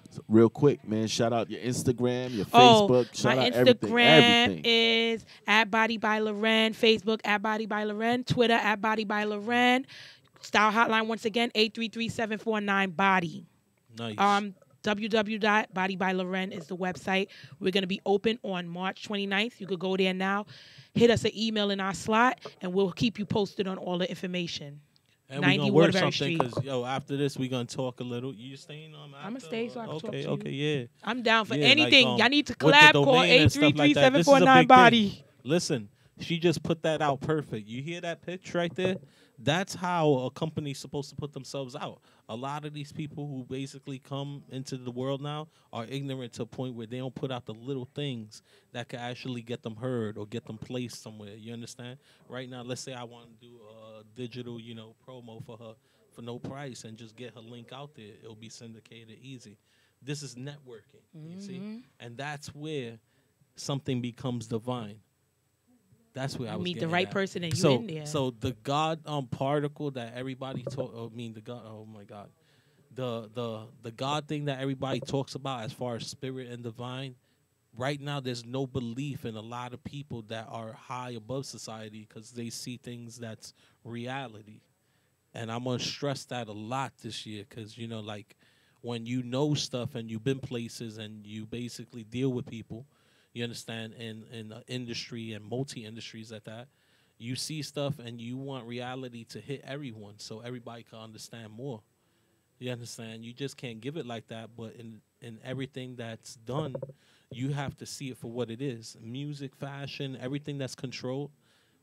So real quick, man, shout out your Instagram, your Facebook. Shout out everything.
My Instagram is @BodyByLoren, Facebook @BodyByLoren, Twitter @BodyByLoren. Style Hotline, once again, 833-749-BODY.
Nice.
www.bodybyloren is the website. We're going to be open on March 29th. You could go there now. Hit us an email in our slot, and we'll keep you posted on all the information.
And we're going to work something because, after this, we're going to talk a little. You staying on after?
I'm going to stay so I can talk to you.
Okay, yeah.
I'm down for anything.
Like,
y'all need to collab, call 833-749-BODY.
Listen, she just put that out perfect. You hear that pitch right there? That's how a company's supposed to put themselves out. A lot of these people who basically come into the world now are ignorant to a point where they don't put out the little things that can actually get them heard or get them placed somewhere. You understand? Right now, let's say I want to do a digital, promo for her for no price and just get her link out there. It'll be syndicated easy. This is networking, you see? And that's where something becomes divine. That's where I was
meet
getting
the right
at.
person and you in there.
So the God particle that everybody the God. Oh my God, the God thing that everybody talks about as far as spirit and divine. Right now, there's no belief in a lot of people that are high above society because they see things that's reality, and I'm gonna stress that a lot this year because like when you know stuff and you've been places and you basically deal with people. You understand, in the industry and multi-industries at that, you see stuff and you want reality to hit everyone so everybody can understand more. You understand? You just can't give it like that, but in everything that's done, you have to see it for what it is. Music, fashion, everything that's controlled,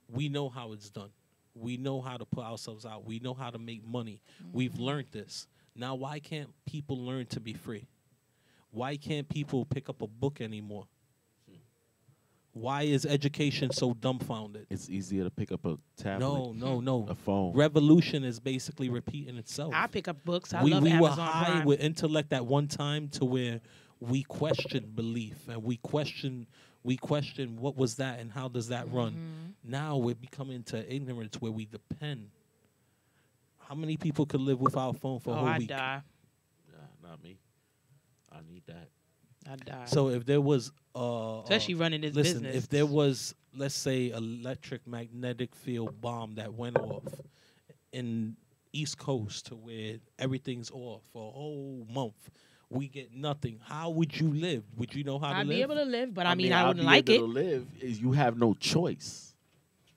we know how it's done. We know how to put ourselves out. We know how to make money. We've learned this. Now, why can't people learn to be free? Why can't people pick up a book anymore? Why is education so dumbfounded?
It's easier to pick up a tablet.
No.
A phone.
Revolution is basically repeating itself.
I pick up books. I
we
love
were
Amazon
high
Prime.
with intellect at one time to where we question belief and we question what was that and how does that run. Now we're becoming to ignorance where we depend. How many people could live without a phone for a whole week?
I die.
Nah, not me. I need that.
I die.
So if there was
especially running this business.
If there was, let's say, electric magnetic field bomb that went off in East Coast to where everything's off for a whole month, we get nothing. How would you live? Would you know how to live?
I'd be able to live, but I mean,
I
I wouldn't like it.
Able to live is you have no choice.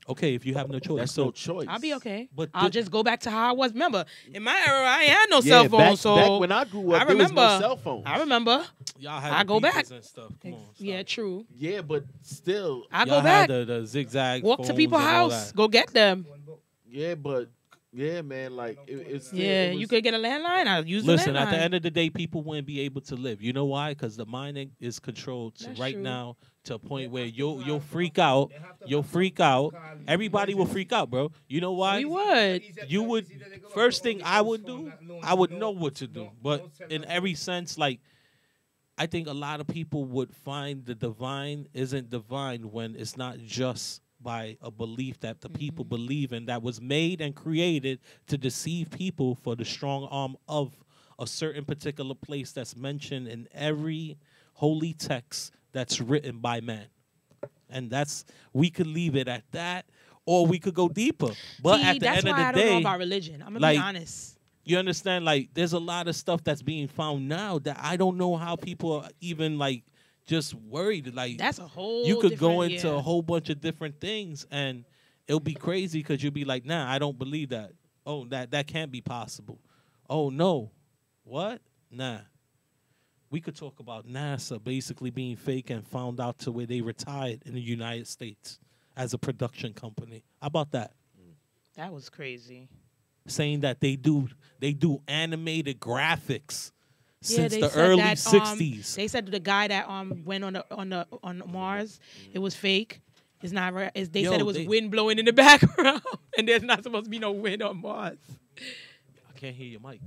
Okay, if you have no choice.
That's no choice.
I'll be okay.
But
I'll just go back to how I was. Remember, in my era, I ain't had no cell phone.
Back when I grew up, there was no cell phones.
I remember.
Y'all had
I go back.
and stuff. Come on,
yeah, true.
Yeah, but still.
I
y'all
go back.
Had the zigzag
walk to people's house. Go get them.
Yeah, but. Yeah, man, like it's
you could get a landline. I'll use the landline.
Listen, at the end of the day, people wouldn't be able to live. You know why? Because the mind is controlled now to a point where you'll freak out. You'll freak out. Everybody will freak out, bro. You know why?
We would.
You would. First thing I would do, I would know what to do. But in every sense, like, I think a lot of people would find the divine isn't divine when it's not just by a belief that the people believe in that was made and created to deceive people for the strong arm of a certain particular place that's mentioned in every holy text that's written by man. And we could leave it at that, or we could go deeper. But at the end of the day,
that's why I don't know about religion. I'm gonna be honest.
You understand? Like, there's a lot of stuff that's being found now that I don't know how people are even like just worried. Like,
that's a whole.
You could go into a whole bunch of different things, and it'll be crazy because you'll be like, nah, I don't believe that. Oh, that can't be possible. Oh, no. What? Nah. We could talk about NASA basically being fake and found out to where they retired in the United States as a production company. How about that?
That was crazy.
Saying that they do animated graphics since
they
the
said
early
that,
60s.
They said the guy that went on Mars, it was fake. It's not right. They said it was wind blowing in the background, and there's not supposed to be no wind on Mars.
I can't hear your mic.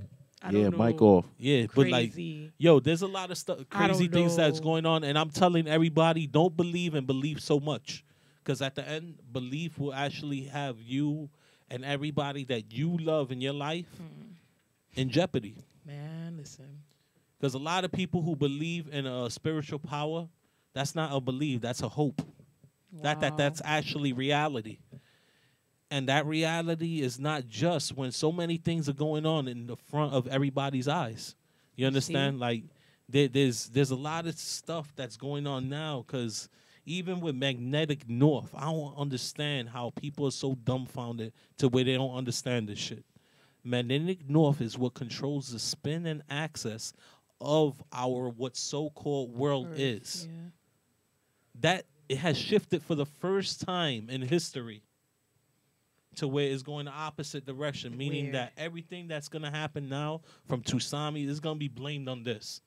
Yeah, mic off.
Yeah, but like, yo, there's a lot of stuff, crazy things that's going on, and I'm telling everybody, don't believe and believe so much, because at the end, belief will actually have you and everybody that you love in your life in jeopardy.
Man, listen.
Because a lot of people who believe in a spiritual power, that's not a belief, that's a hope. Wow. That's actually reality. And that reality is not just when so many things are going on in the front of everybody's eyes. You understand? Like, there's a lot of stuff that's going on now, because even with magnetic north, I don't understand how people are so dumbfounded to where they don't understand this shit. Magnetic north is what controls the spin and axis of our what so-called world is. Yeah. That it has shifted for the first time in history to where it's going the opposite direction, meaning that everything that's going to happen now from tsunami is going to be blamed on this.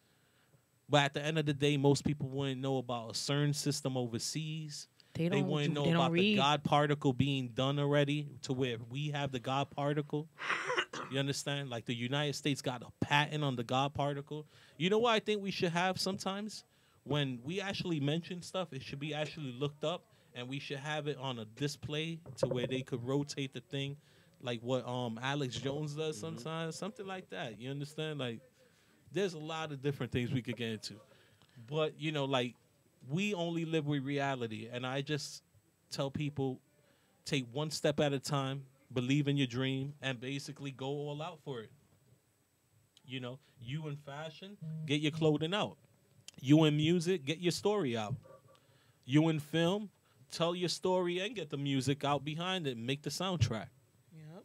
But at the end of the day, most people wouldn't know about a CERN system overseas. They wouldn't know about the God particle being done already to where we have the God particle. You understand? Like the United States got a patent on the God particle. You know what I think we should have sometimes? When we actually mention stuff, it should be actually looked up, and we should have it on a display to where they could rotate the thing like what Alex Jones does sometimes, something like that. You understand? Like, there's a lot of different things we could get into. But, you know, like, we only live with reality, and I just tell people, take one step at a time, believe in your dream, and basically go all out for it. You know, you in fashion, get your clothing out. You in music, get your story out. You in film, tell your story and get the music out behind it and make the soundtrack. Yep.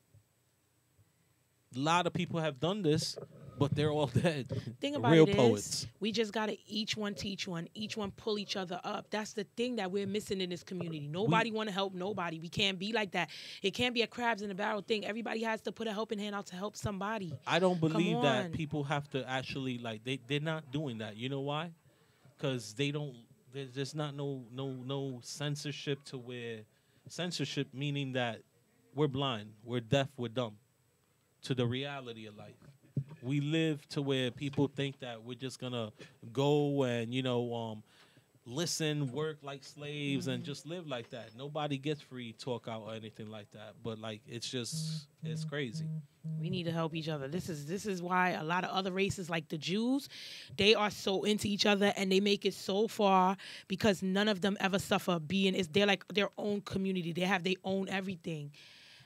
A lot of people have done this, but they're all dead.
Thing about
real
it
poets.
Is, we just gotta each one teach one, each one pull each other up. That's the thing that we're missing in this community. Nobody want to help nobody. We can't be like that. It can't be a crabs in a barrel thing. Everybody has to put a helping hand out to help somebody.
I don't believe that people have to actually, like, they're not doing that. You know why? Because they don't. There's not no censorship to where censorship meaning that we're blind, we're deaf, we're dumb to the reality of life. We live to where people think that we're just gonna go and listen, work like slaves, and just live like that. Nobody gets free talk out or anything like that. But like, it's crazy.
We need to help each other. This is why a lot of other races, like the Jews, they are so into each other and they make it so far because none of them ever suffer they're like their own community. They have their own everything.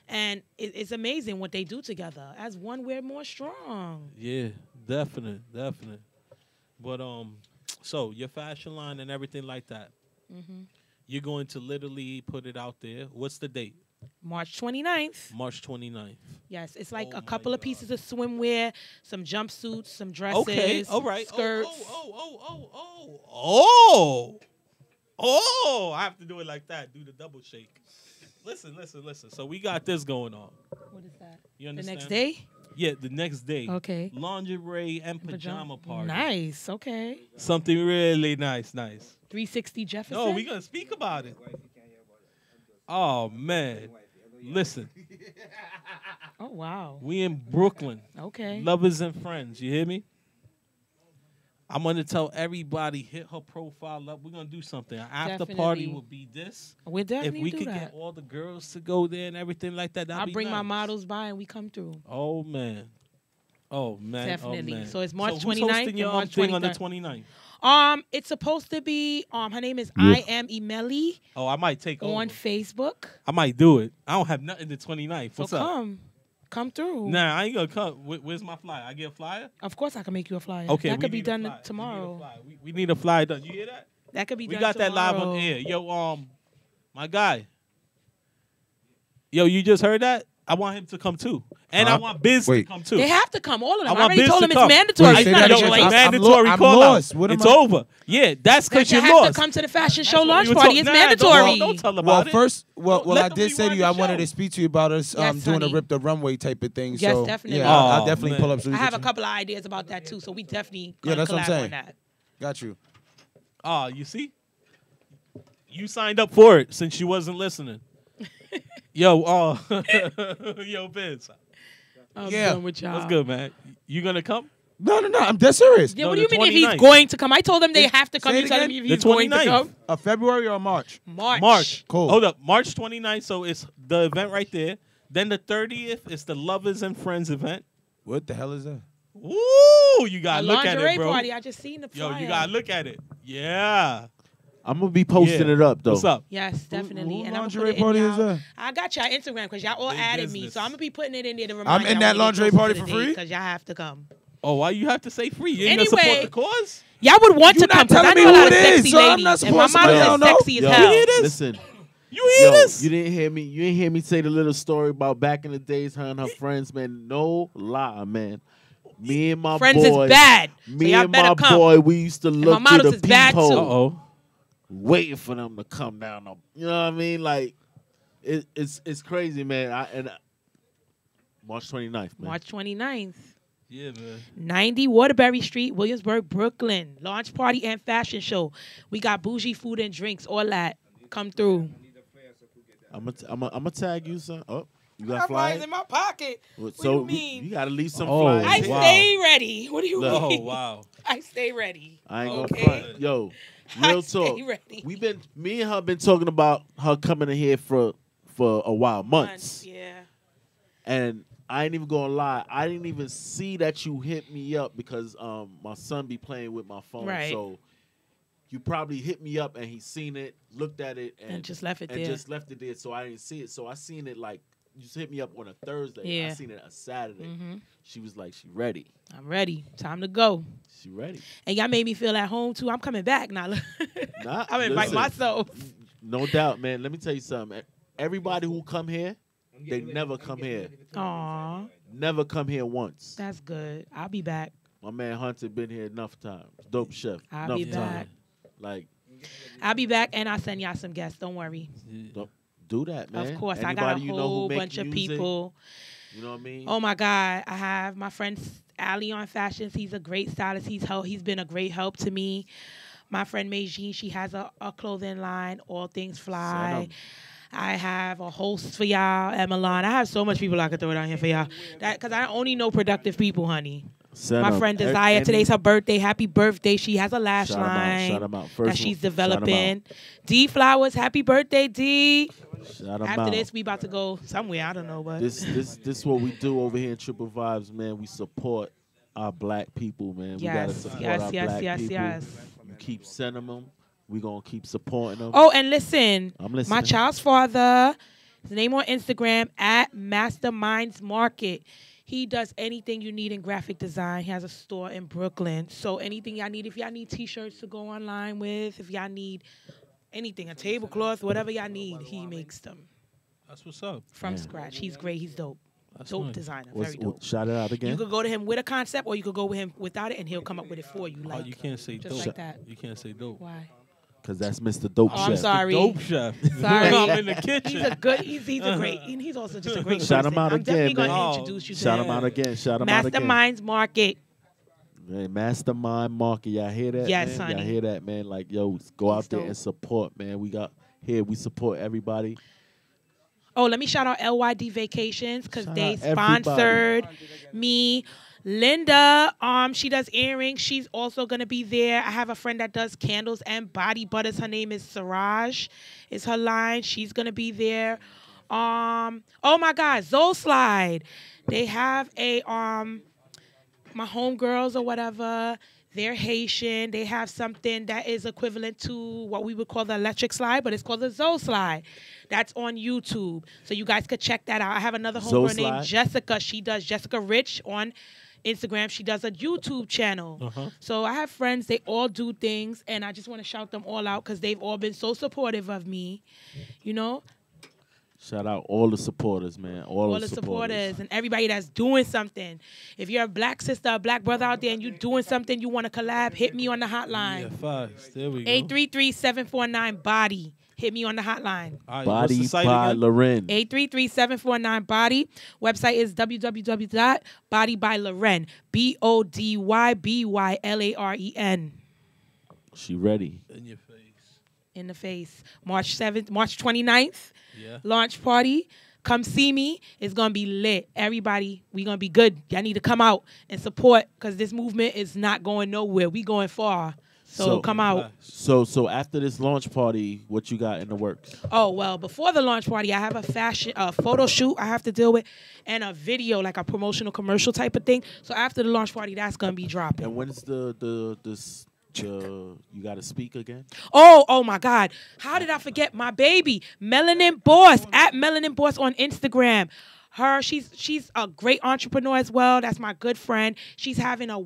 And it's amazing what they do together. As one, we're more strong.
Yeah, definite. But so your fashion line and everything like that, you're going to literally put it out there. What's the date?
March 29th.
March 29th.
Yes, it's like a couple of pieces of swimwear, some jumpsuits, some dresses,
okay, all right.
skirts.
Oh, I have to do it like that. Do the double shake. Listen. So we got this going on.
What is that?
You understand?
The next day?
Yeah, the next day.
Okay.
Lingerie and pajama party.
Nice, okay.
Something really nice.
360 Jefferson?
No, we're going to speak about it. Oh, man. Listen.
Oh, wow.
We in Brooklyn.
Okay.
Lovers and friends. You hear me? I'm going to tell everybody, hit her profile up. We're going to do something. Our after party will be this.
We're definitely
If we could get all the girls to go there and everything like that, that'd be nice.
I'll bring my models by and we come through.
Oh, man.
Definitely.
Oh, man.
So it's March 29th.
Who's hosting your
March
thing on the 29th?
It's supposed to be, her name is I Am Emeli.
Oh, I might take over.
On Facebook.
I might do it. I don't have nothing the 29th. What's up?
Come through.
Nah, I ain't gonna come. Where's my flyer? I get a flyer?
Of course I can make you a flyer.
Okay,
that could be done tomorrow.
We need a flyer done. You hear that?
That could be done
tomorrow. We got that live on
tomorrow.
air. Yo, my guy. Yo, you just heard that? I want him to come too. And I want Biz to come too.
They have to come, all of them.
I
I
want
already
Biz
told
to
them it's
come.
mandatory.
Wait,
It's
say
not
that
a
again.
choice.
I'm
mandatory
I'm
call
lost.
out.
What am
It's
I-
over. Yeah, that's
That
because
you
you're
have
lost.
to come to the fashion show
what
launch
we were
party. It's
talking- Nah,
mandatory.
Don't tell about
Well,
it.
first,
Let
I
them
did say to
rewind
you, I
the
wanted
show.
to speak to you about us
Yes,
doing a
honey.
Rip the Runway type of thing.
Yes,
so,
definitely.
Yeah, I'll
Oh,
definitely
man.
pull up. So we
I
can
have a
ch-
couple of ideas about that too, so we definitely
Yeah, that's
collab
what I'm saying.
on that.
Got you.
Oh, you see? You signed up for it since you wasn't listening. Yo, yo, Biz.
I'm
Yeah.
done with y'all.
What's good, man? You gonna come?
No, I'm dead serious.
Yeah,
No,
what do you
the
mean if he's
29th.
going to come? I told them they have to come.
Say
You
it
telling
again?
me if
The
he's going to
29th.
come?
February or March?
March.
Cool.
Hold up. March 29th, so it's the event right there. Then the 30th is the Lovers and Friends event.
What the hell is that?
Ooh, you
A
gotta look at
lingerie
it, bro.
party. I just seen the
Yo,
flyer.
you gotta look at it. Yeah.
I'm gonna be posting
Yeah.
it up though.
What's up?
Yes, definitely.
Who
and I'm
lingerie
gonna put
party
it in
is
y'all.
that?
I got y'all Instagram because y'all all
Big
added me,
business.
so I'm gonna be putting it in there to remind
I'm in that lingerie party for free?
because y'all have to come.
Oh, why you have to say free? You ain't gonna support
Anyway.
the cause?
Y'all would want
You
to
not
come because I
telling me
know a
who
lot of
it is,
sexy
so I'm
ladies,
not
and
supposed
my
to
model
say I don't
is
know.
sexy as
Yo,
hell.
hear this?
listen.
You hear
Yo,
this?
you didn't hear me. You didn't hear me say the little story about back in the days, her and her friends, man. No lie, man. Me and my
Friends
boy,
is bad. So
me
y'all
and
better
my
come.
boy, we used to
my
look
models
through
is
the
bad, too.
peephole,
Uh-oh.
waiting for them to come down. You know what I mean? Like, it's crazy, man. March 29th, man.
March 29th.
Yeah, man.
90 Waterbury Street, Williamsburg, Brooklyn. Launch party and fashion show. We got bougie food and drinks, all that. Come through.
I'm gonna tag you, son. Oh, you
I
got
have flyers
flyers?
in my pocket.
What
do you mean?
You gotta leave some
Oh,
flyers.
I
here.
wow.
stay ready. What do you
Look.
mean?
Oh, wow.
I stay ready.
I ain't
Okay.
gonna front. Yo,
I
real
stay
talk.
ready.
Me and her been talking about her coming in here for a while, months.
Yeah.
And I ain't even gonna lie, I didn't even see that you hit me up because my son be playing with my phone.
Right.
So you probably hit me up and he seen it, looked at it,
And just left it
and
there.
just left it there. So I didn't see it. So I seen it like you just hit me up on a Thursday.
Yeah.
I seen it a Saturday.
Mhm.
She was like, she ready.
I'm ready. Time to go.
She ready.
And y'all made me feel at home too. I'm coming back now.
Nah,
I'm inviting
listen.
myself.
No doubt, man. Let me tell you something. Everybody who come here, they never come here.
Aw,
Never come here once.
that's good. I'll be back.
My man Hunter been here enough times. Dope chef.
I'll
enough
be
time.
back.
Like,
I'll be back, and I'll send y'all some guests. Don't worry.
don't do that, man.
Of course, I
Anybody
got a
you know who
whole
make
bunch of
music,
people.
You know what I mean?
Oh my God, I have my friend Ali on Fashions. He's a great stylist. He's been a great help to me. My friend Meijin, she has a clothing line, All Things Fly.
Send 'em.
I have a host for y'all at Milan. I have so much people I could throw down here for y'all. Because I only know productive people, honey.
Send
My
'em.
friend Desire,
Any-
today's her birthday. Happy birthday. She has a lash
Shout 'em out,
line
shout 'em out.
that
First
she's
one, shout 'em
developing. D Flowers, happy birthday, D.
Shout 'em
After
out.
this, we about to go somewhere. I don't know, but
This what we do over here in Triple Vibes, man. We support our black people, man. We gotta
yes,
support
yes,
our
yes,
black
yes,
people.
yes.
You keep sending them. We gonna keep supporting them.
Oh, and listen,
I'm
my
listening.
child's father, his name on Instagram at Masterminds Market. He does anything you need in graphic design. He has a store in Brooklyn. So anything y'all need, if y'all need T-shirts to go online with, if y'all need anything, a tablecloth, whatever y'all need, he makes them
That's what's up.
from scratch. He's great. He's dope.
That's
Dope
nice.
designer.
What's-
Very dope.
shout it out again.
You could go to him with a concept, or you could go with him without it, and he'll come up with it for you.
Oh,
Like
you can't say
just
dope.
like that.
You can't say dope.
Why?
Cause that's Mr. Dope
Oh,
Chef.
I'm sorry.
Dope chef.
Sorry.
I'm in the kitchen.
He's a good. He's a great. And he's also just a great
Shout
person.
him out
I'm definitely
again, man.
gonna
Oh,
introduce you to
Shout
him.
him out again. Shout him out again.
Masterminds Market.
Hey, Mastermind Market, y'all hear that?
Yes,
man?
honey.
Y'all hear that, man? Like, yo, go out there
dope.
and support, man. We support everybody.
Oh, let me shout out LYD Vacations because
Shout
they
out everybody.
sponsored me. Linda, she does earrings. She's also gonna be there. I have a friend that does candles and body butters. Her name is Siraj. Is her line? She's gonna be there. Oh my God, Zoe Slide. They have a my homegirls or whatever. They're Haitian. They have something that is equivalent to what we would call the electric slide, but it's called the Zoe Slide. That's on YouTube. So you guys could check that out. I have another
Zoe
homegirl
Slide?
named Jessica. She does Jessica Rich on Instagram. She does a YouTube channel.
Uh-huh.
So I have friends. They all do things, and I just want to shout them all out because they've all been so supportive of me. You know?
Shout out all the supporters, man. All
the supporters and everybody that's doing something. If you're a black sister, a black brother out there, and you're doing something, you want to collab, hit me on the hotline.
Yeah, five. There we go.
833-749-BODY. Hit me on the hotline.
Right,
Body by Loren.
833-749-BODY. Website is www.bodybyloren. BODYBYLAREN.
She ready.
In your face.
In the face. March 29th.
Yeah.
Launch party. Come see me. It's going to be lit. Everybody, we going to be good. Y'all need to come out and support because this movement is not going nowhere. We going far. So come out.
So after this launch party, what you got in the works?
Oh, well, before the launch party, I have a photo shoot I have to deal with and a video, like a promotional commercial type of thing. So after the launch party, that's going to be dropping.
And when's you got to speak again?
Oh my God. How did I forget my baby? Melanin Boss, at Melanin Boss on Instagram. She's a great entrepreneur as well. That's my good friend. She's having a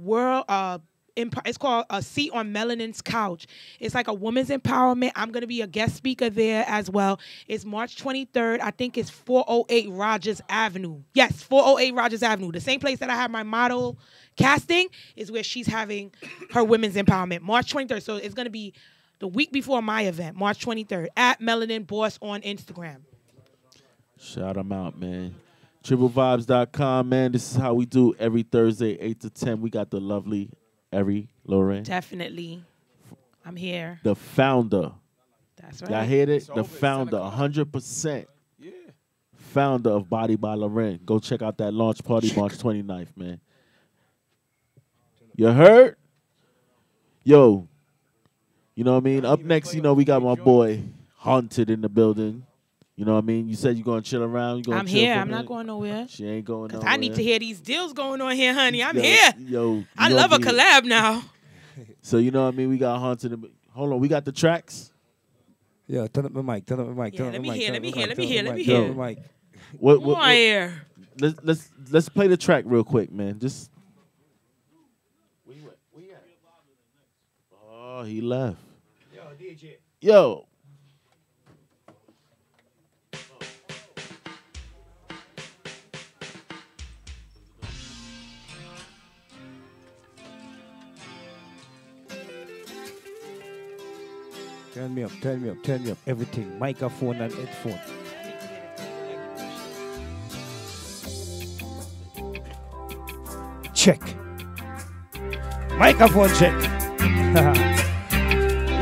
it's called A Seat on Melanin's Couch. It's like a woman's empowerment. I'm going to be a guest speaker there as well. It's March 23rd. I think it's 408 Rogers Avenue. Yes, 408 Rogers Avenue. The same place that I have my model casting is where she's having her women's empowerment. March 23rd. So it's going to be the week before my event, March 23rd, at Melanin Boss on Instagram.
Shout them out, man. Triplevibes.com, man. This is how we do every Thursday, 8 to 10. We got the lovely Eri Loren.
Definitely. I'm here.
The founder.
That's right.
Y'all hear it? The founder, 100%. Yeah. Founder of Body by Loren. Go check out that launch party March 29th, man. You heard? Yo. You know what I mean? Up next, we got my boy Haunted in the building. You know what I mean? You said you're going to chill around.
I'm here. I'm not going nowhere.
She ain't going nowhere.
I need to hear these deals going on here, honey. I'm here.
Yo,
I love a collab now.
So, you know what I mean? We got Haunted. Hold on. We got the tracks?
Yeah, turn up my mic.
Let me hear.
What,
Come on here.
Let's play the track real quick, man. Just. Where you at? Oh, he left.
Yo, DJ.
Yo.
Turn me up. Everything. Microphone and headphone. Check. Microphone check.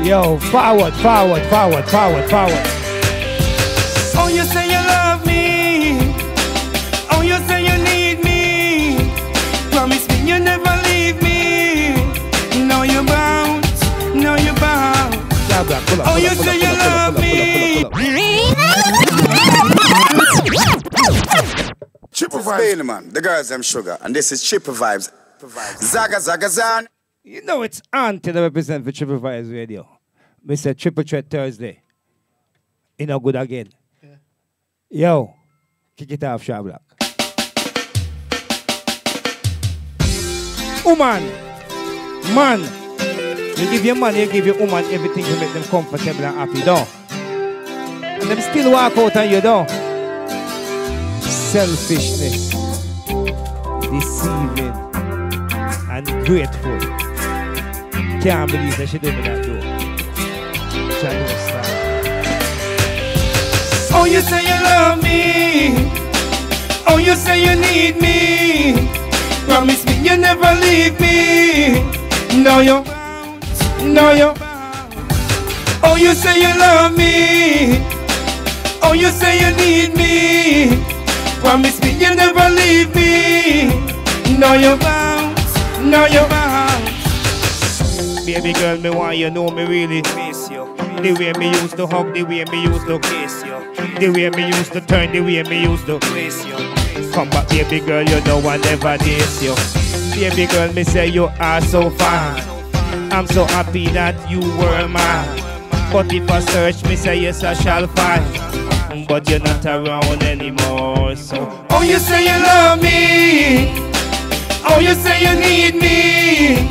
Yo, forward.
Oh, you say you love me. Oh, you say you need me. Promise me you never leave me. No, you bound. Oh, you say you love me.
Triplevibes, man. The girls them sugar, and this is Triplevibes. Zaga Zan.
You know it's Auntie that represent for Triplevibes Radio. Mr. Triple Threat Thursday. You know good again. Yeah. Yo, kick it off, Shablock. Woman, man. You give your money, you give your woman everything to make them comfortable and happy, don't? And them still walk out on you, don't? Selfishness, deceiving, and grateful. Can't believe that she did me that door.
Oh, you say you love me. Oh, you say you need me. Promise me you never leave me. No, you. Oh, you say you love me. Oh, you say you need me. Promise me you never leave me. No, you bounce.
Baby girl, me want you know me really miss you. The way me used to hug, the way me used to kiss you. The way me used to turn, the way me used to kiss you. Come back, baby girl, you know I never diss you. Baby girl, me say you are so fine. I'm so happy that you were mine. But if I search, me say yes I shall find. But you're not around anymore, so.
Oh, you say you love me. Oh, you say you need me.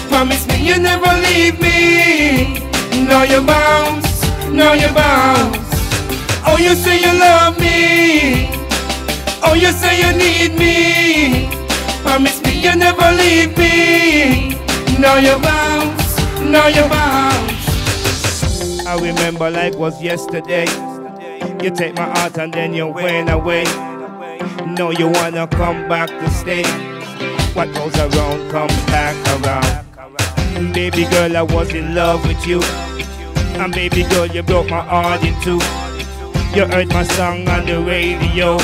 Promise me you never leave me. No, you bounce. Oh, you say you love me. Oh, you say you need me. Promise me you never leave me. Now you bounce, now you bounce. I remember like was yesterday. You take my heart and then you went away. Now you wanna come back to stay. What goes around comes back around. Baby girl, I was in love with you. And baby girl, you broke my heart in two. You heard my song on the radio.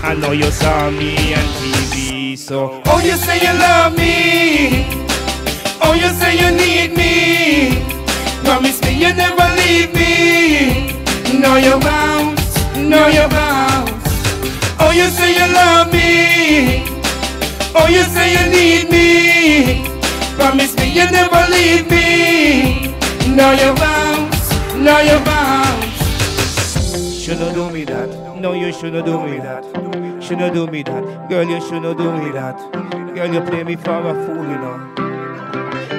I know you saw me on TV, so. Oh, you say you love me. Oh, you say you need me. Promise me you never leave me. No, you bounce, no, you bounce. Oh, you say you love me. Oh, you say you need me. Promise me you never leave me. No, you bounce, no, you bounce. Shouldn't do me that. No, you shouldn't do me that. Shouldn't do me that. Girl, you shouldn't do me that. Girl, you play me for a fool, you know.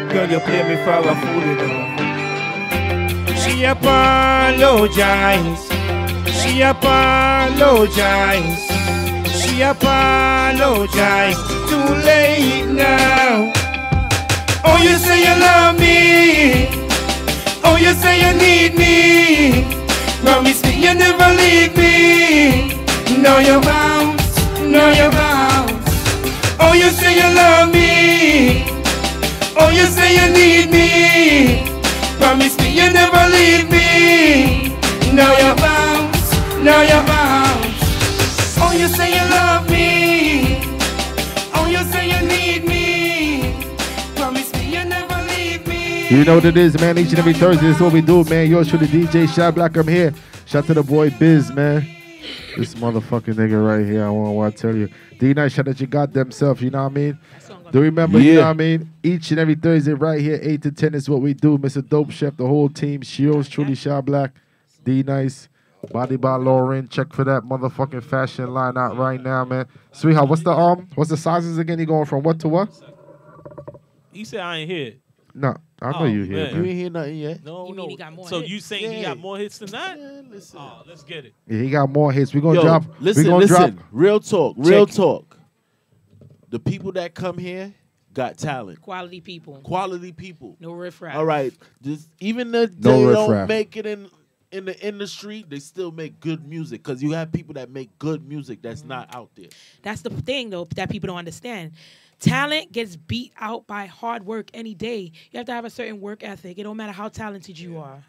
Girl, you play me for a fool, you know. She apologize. She apologize. She apologize. Too late now. Oh, you say you love me. Oh, you say you need me. Promise me you never leave me. No, you bounce. No, you bounce. Oh, you say you love me. Oh, you say you need me. Promise me you never leave me. Now you bounce, now you bounce. Oh, you say you love me. Oh, you say you need me. Promise me you never leave me.
You know what it is, man. Each and every Thursday, this is what we do, man. Yours truly, DJ Shot Black. I'm here. Shout to the boy Biz, man. This motherfucking nigga right here, I want to tell you. D-Nice, shout out your goddamn self, you know what I mean? Do remember, you know what I mean? Each and every Thursday right here, 8 to 10 is what we do. Mr. Dope Chef, the whole team, Shields, Truly Shot Black, D-Nice, Body by Lauren. Check for that motherfucking fashion line out right now, man. Sweetheart, what's the sizes again? You going from what to what?
He said I ain't here.
No, I know you here,
You
man.
ain't hear nothing yet.
No,
You
no.
mean he got more
so
hits?
you saying he got more hits than that?
Yeah, listen.
Oh, let's get it.
Yeah, he got more hits. We gonna
Yo,
drop.
listen,
we gonna
listen.
drop.
Real talk, real talk. The people that come here got talent.
Quality people.
Quality people.
No riffraff.
All right. Even if
No
they
riffraff.
don't make it in the industry, they still make good music. Because you have people that make good music that's not out there.
That's the thing, though, that people don't understand. Talent gets beat out by hard work any day. You have to have a certain work ethic. It don't matter how talented you are.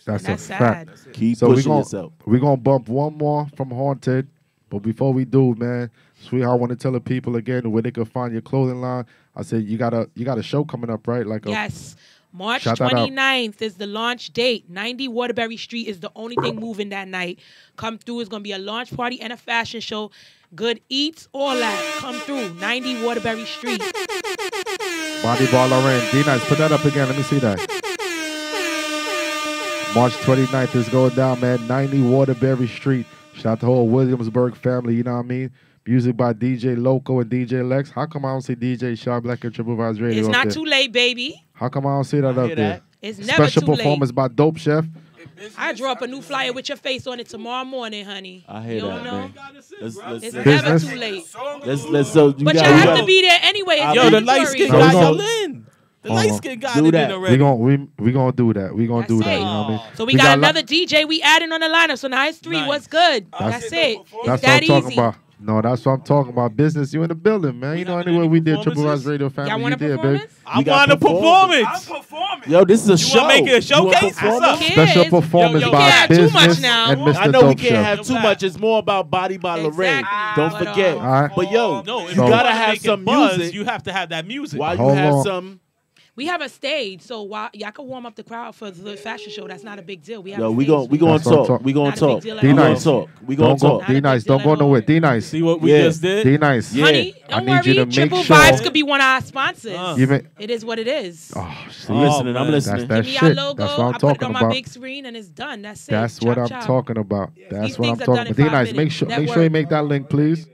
That's a
sad.
fact.
Keep
So
pushing yourself.
we're gonna bump one more from Haunted. But before we do, man, sweetheart, I want to tell the people again where they can find your clothing line. I said you got a show coming up, right?
Yes. March
Shout that out.
29th is the launch date. 90 Waterbury Street is the only thing moving that night. Come through. It's going to be a launch party and a fashion show. Good eats, all that. Come through. 90 Waterbury Street.
Body Ball Lorraine. D-Nice, put that up again. Let me see that. March 29th is going down, man. 90 Waterbury Street. Shout out to the whole Williamsburg family, you know what I mean? Music by DJ Loco and DJ Lex. How come I don't see DJ Shot Black and Triplevibes Radio
It's
up
not
there?
too late, baby.
How come I don't see that up there?
that.
It's never
Special
too
performance
late.
by Dope Chef.
I draw up a new flyer with your face on it tomorrow morning, honey.
I hear
you
that,
don't know?
man. Let's
It's
Business.
never too late.
let's so you
But you
got
have to be there anyway. It's
Yo, the
mandatory.
light skin
No, we
guy
gonna-
y'all in. The
Hold
light
on.
skin guy
Do
did
that.
it already.
We gonna do that. We gonna do
That's
that.
it.
You know what I mean?
So we got
a
another DJ we adding on the lineup. So now it's 3.
Nice.
What's good?
That's-
That's it. It's
That's what
that
I'm talking
easy.
about. No, that's what I'm talking about. Business, you in the building, man. You know, anywhere we did Triple
performances?
Rise Radio Family,
Y'all
you
want a
did, baby.
performance?
I
We got
want a performance.
Yo, this is a
You
show.
want to make it a
You want
showcase?
performance?
What's up?
Kids.
Special performance
Yo, you
by
can't have too much
Business
now.
and Mr.
I know we
Dope
can't
Chef.
have too much. It's more about Body by Lorraine.
Exactly.
Don't
But,
forget.
All right.
But yo,
No, if
you
you
gotta
wanna
have
make it
some
buzz,
music.
You have to have that music.
While you
Hold
have
on.
some.
We have a stage, so while y'all can warm up the crowd for the fashion show. That's not a big deal. We have
Yo,
a
we
stage.
gonna
That's what I'm
talk.
talking-
We gonna
Not a big
talk.
deal at
We
all.
gonna
D-Nice.
talk. We gonna
Don't go,
talk.
D-Nice.
Not a
Don't
big
go
deal at
nowhere.
all.
D-Nice.
See what we
Yeah.
just did?
D-Nice.
Yeah.
Honey,
I
don't
need you to
worry.
make
Triple
sure-
Vibes could be one of our sponsors.
Even,
It is what it is.
oh, see,
I'm listening.
man.
I'm listening.
That's that
Give me our
shit.
logo.
That's what I'm
I put it
talking
on my
about.
big screen and it's done. That's it.
That's
Chop,
what I'm
chop.
talking about. That's
These
what I'm
things are
talking
done in
about. D-Nice,
5
make sure you
minutes.
make that link, please.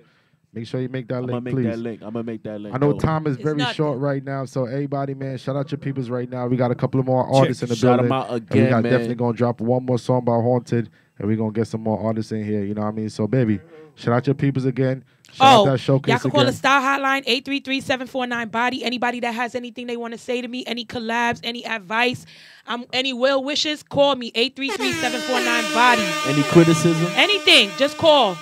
Make sure you make that link,
I'm
please.
I'm gonna make that link.
I know time is very short right now, so everybody, man, shout out your peoples right now. We got a couple of more artists in the
shout
building.
them out
And we
again,
got
man.
definitely gonna drop one more song by Haunted, and we're gonna get some more artists in here. You know what I mean? So, baby, shout out your peoples again. Shout out that showcase
y'all can call
again.
the style hotline 833-749-BODY. Anybody that has anything they want to say to me, any collabs, any advice, any well wishes, call me 833-749-BODY.
Any criticism?
Anything, just call.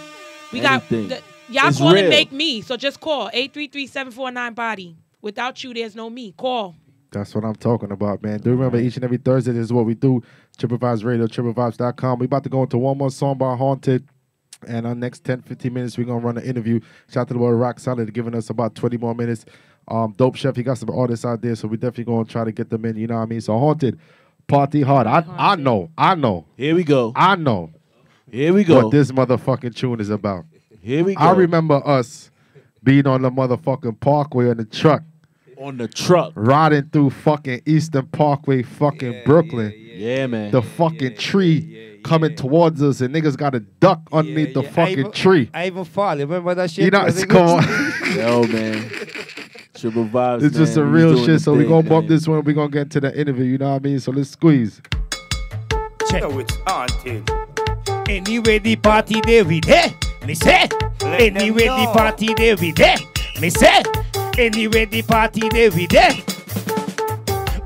We
Anything.
got y'all
It's
call
real.
and make me. So just call 833-749-BODY. Without you, there's no me. Call.
That's what I'm talking about, man. Do remember each and every Thursday, this is what we do. Triplevibes Radio, triplevibes.com. We about to go into one more song by Haunted. And our next 10, 15 minutes, we're going to run an interview. Shout out to the boy Rock Solid giving us about 20 more minutes. Dope Chef, he got some artists out there, so we definitely going to try to get them in, you know what I mean? So Haunted, party hard. I know.
Here we go.
I know.
Here we go.
What this motherfucking tune is about.
Here we go.
I remember us being on the motherfucking Parkway in the truck.
On the truck.
Riding through fucking Eastern Parkway, fucking Brooklyn.
Yeah, man.
The fucking tree coming towards us, and niggas got to duck underneath the fucking tree.
I even fall. Remember that shit?
You know, it's cool.
Yo, man. Triple Vibes,
It's just a
man.
real
doing
shit.
the
So we
thing,
gonna bump
man.
this one. We gonna get into the interview. You know what I mean? So let's squeeze.
Check how it's haunted. Anyway, the party there we there. Me say. Anyway, the party there we there. Me say. Anyway, the party there we there.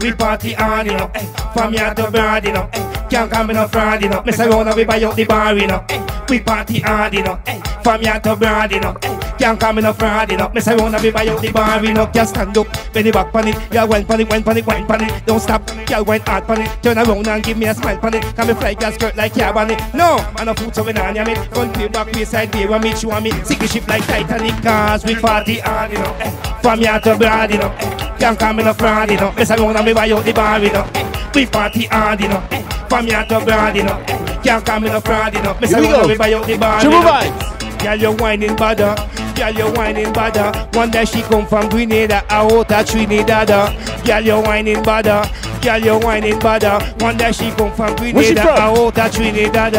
We party hard, you know. From here to Broad, you know. Can't come in no fraud, you know. Mess around and we buy out the bar, you know. We party hard, you know. From here to Broad, you know. Can't come in no fraud, you know. Mess around and we buy out the bar, you know. Can't stand up, belly back pan it. Yeah, wine pan it, wine pan it, wine pan it. Don't stop, yeah, wine hard pan it. Turn around and give me a smile pan it. Come me fly gas skirt like yeah, ban it. No, I no food so we nah yam it. Front way, back way, side way, want me, show me. Sink the ship like Titanic, cause we party hard, you know. From here to Broad, you know. Can't come in no fraud, you know. Mess around and we buy out the bar, you know. We party hard, you know. From here to Broad, you know. Can't come in no fraud, you know. Mess around and we buy out the bar, you know. Girl, you whining badder. Girl, you whining badder. One day she come from Grenada, out of Trinidad. Girl, you whining badder. Girl, you whining badder. One day she come from Grenada, out of Trinidad.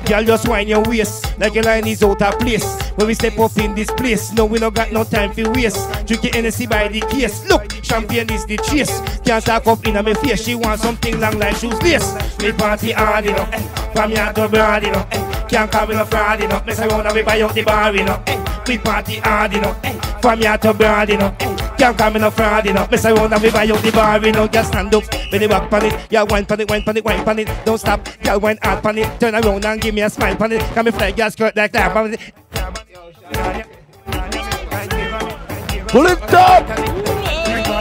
Girl, just whine your waist like your line is out of place. When we step up in this place, no, we no got no time for waste. Drink your Hennessy by the case. Look, champagne is the chase. Can't talk up in my face. She want something long like shoes lace. Me party hard, you know. From here to Broad, you know. Can't come in a fraud, you know. Mess around and we buy out the bar, you know. We party hard, you know. From here to Broad, you know. Can't come in a fraud, you know. Mess around and we buy out the bar, you know. Just stand up, belly back pan it. Yeah, wine pan it, wine pan it, wine pan it. Don't stop, yeah, wine hard pan it. Turn around and give me a smile pan it. Come me fly gas skirt like that.
Pull it up!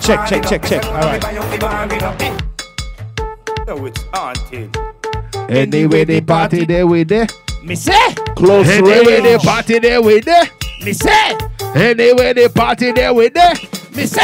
Check. All right. No, it's haunted.
Anyway, they party there we there.
Me say.
Close
Anyway, they
range.
party there we there.
Me say.
Anyway, they party there we there.
Me say.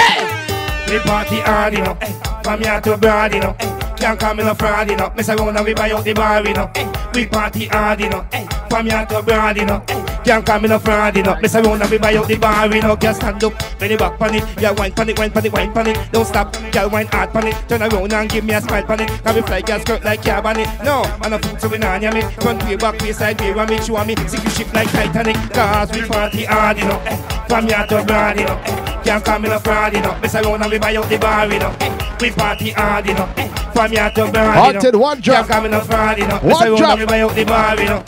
We party hard, you know. From here to Broad, you know. Can't come in a fraud, you know. Mess around and we buy out the bar, you know. We party hard, you know. From here to Broad, you know. Can't come in a fraud, you know. Mess around and we buy out the bar, you know. Can't stand up, belly back pan it. Yeah, wine pan it, wine pan it, wine pan it. Don't stop, girl, wine hard pan it. Turn around and give me a smile pan it. Can we fly gas skirt like yeah, ban it. No, and a food so we nah yam it. Front way, back way, side way, want me, show me. Sink the ship like Titanic, cause we party hard, you know. From here to Broad, you know. Can't come in a fraud, you know. Mess around and we buy out the bar, you know. We party hard, you know. From here to Broad,
Haunted,
you know.
one drop.
Can't come in a fraud, you know.
One
Mess around
drop.
and we buy out the bar, you know.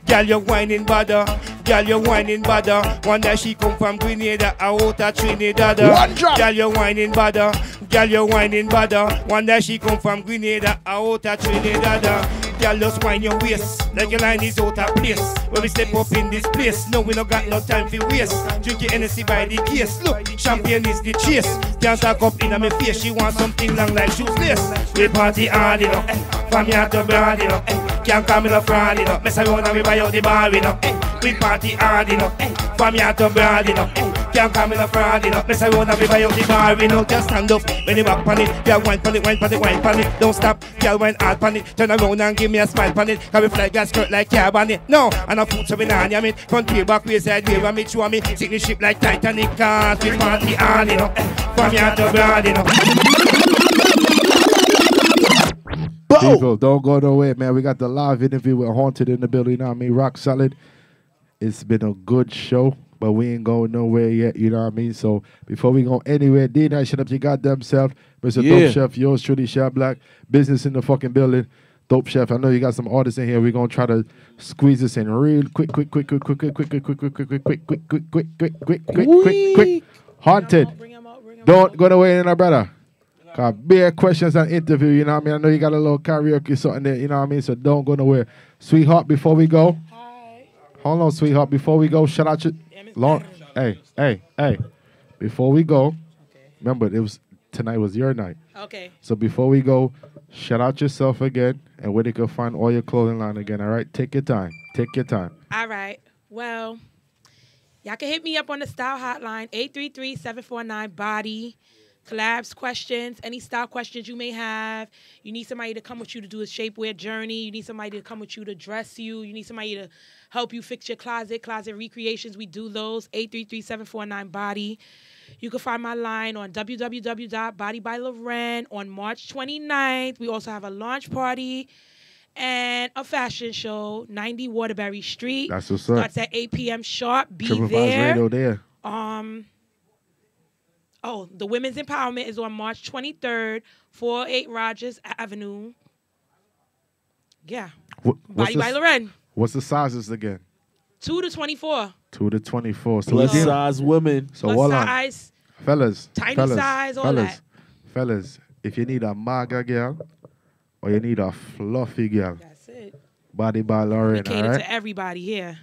Girl, you whining badder. Girl, you whining badder. One day she come from Grenada, out of Trinidad.
One drop.
Girl, you whining badder. Girl, you whining badder. One day she come from Grenada, out of Trinidad. Girl, just whine your waist like your line is out of place. When we step up in this place, no, we no got no time for waste. Drink your Hennessy by the case. Look, champagne is the chase. Can't talk up in my face. She want something long like shoes lace. We party hard, you know. From here to Broad, you know. Can't come in a fraud, you know. Mess around and we buy out the bar, you know. We party hard, you know. From here to Broad, you know. Can't come in a fraud, you know. Mess around and we buy out the bar, you know. Just stand up, belly back pan it. Yeah, wine pan it, wine pan it, wine pan it. Don't stop, yeah, wine hard pan it. Turn around and give me a smile pan it. Can we fly gas skirt like yeah, ban it. No, and a food so we nah yam it. Front way, back way, side way, want me, show me. Sink the ship like Titanic, cause we party hard, you know. From here to Broad, you know.
People, don't go nowhere, man. We got the live interview with Haunted in the building. You know what I mean? Rock solid. It's been a good show, but we ain't going nowhere yet. You know what I mean? So before we go anywhere, D-Night, shut up your goddamn self. Mr. Dope Chef, yours truly, Chef Black. Business in the fucking building. Dope Chef, I know you got some artists in here. We're going to try to squeeze this in real quick. Haunted. Don't go away in our brother. Cause bare questions and interview, you know what I mean? I know you got a little karaoke something there, you know what I mean? So don't go nowhere. Sweetheart, before we go. Hi. Hold on, sweetheart. Before we go, shout out your hey. Before we go, remember tonight was your night.
Okay.
So before we go, shout out yourself again and where they can find all your clothing line again. All right? Take your time.
All right. Well, y'all can hit me up on the style hotline, 833-749-BODY. Collabs, questions, any style questions you may have. You need somebody to come with you to do a shapewear journey. You need somebody to come with you to dress you. You need somebody to help you fix your closet recreations. We do those, 833-749-BODY. You can find my line on www.bodybyloren on March 29th. We also have a launch party and a fashion show, 90 Waterbury Street.
That's what's up.
Starts at 8 p.m. sharp. Be
Triplevibes
there.
Radio there.
The Women's Empowerment is on March 23rd, 408 Rogers Avenue. Yeah. Body by Loren.
What's the sizes again?
2 to 24.
2 to 24. So
plus size women.
So
plus
hold
size,
on. Fellas.
Tiny size, all that.
Fellas, if you need a maga girl or you need a fluffy girl.
That's it.
Body by Loren,
we cater
all right?
to everybody here.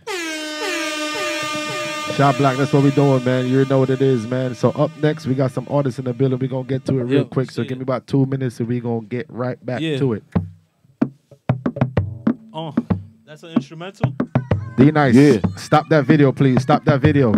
Shop Black, that's what we doing, man. You know what it is, man. So up next, we got some artists in the building. We're going to get to it real quick. So give me about 2 minutes and we're going to get right back to it.
Oh, that's an instrumental?
D-Nice. Yeah. Stop that video, please. Stop that video.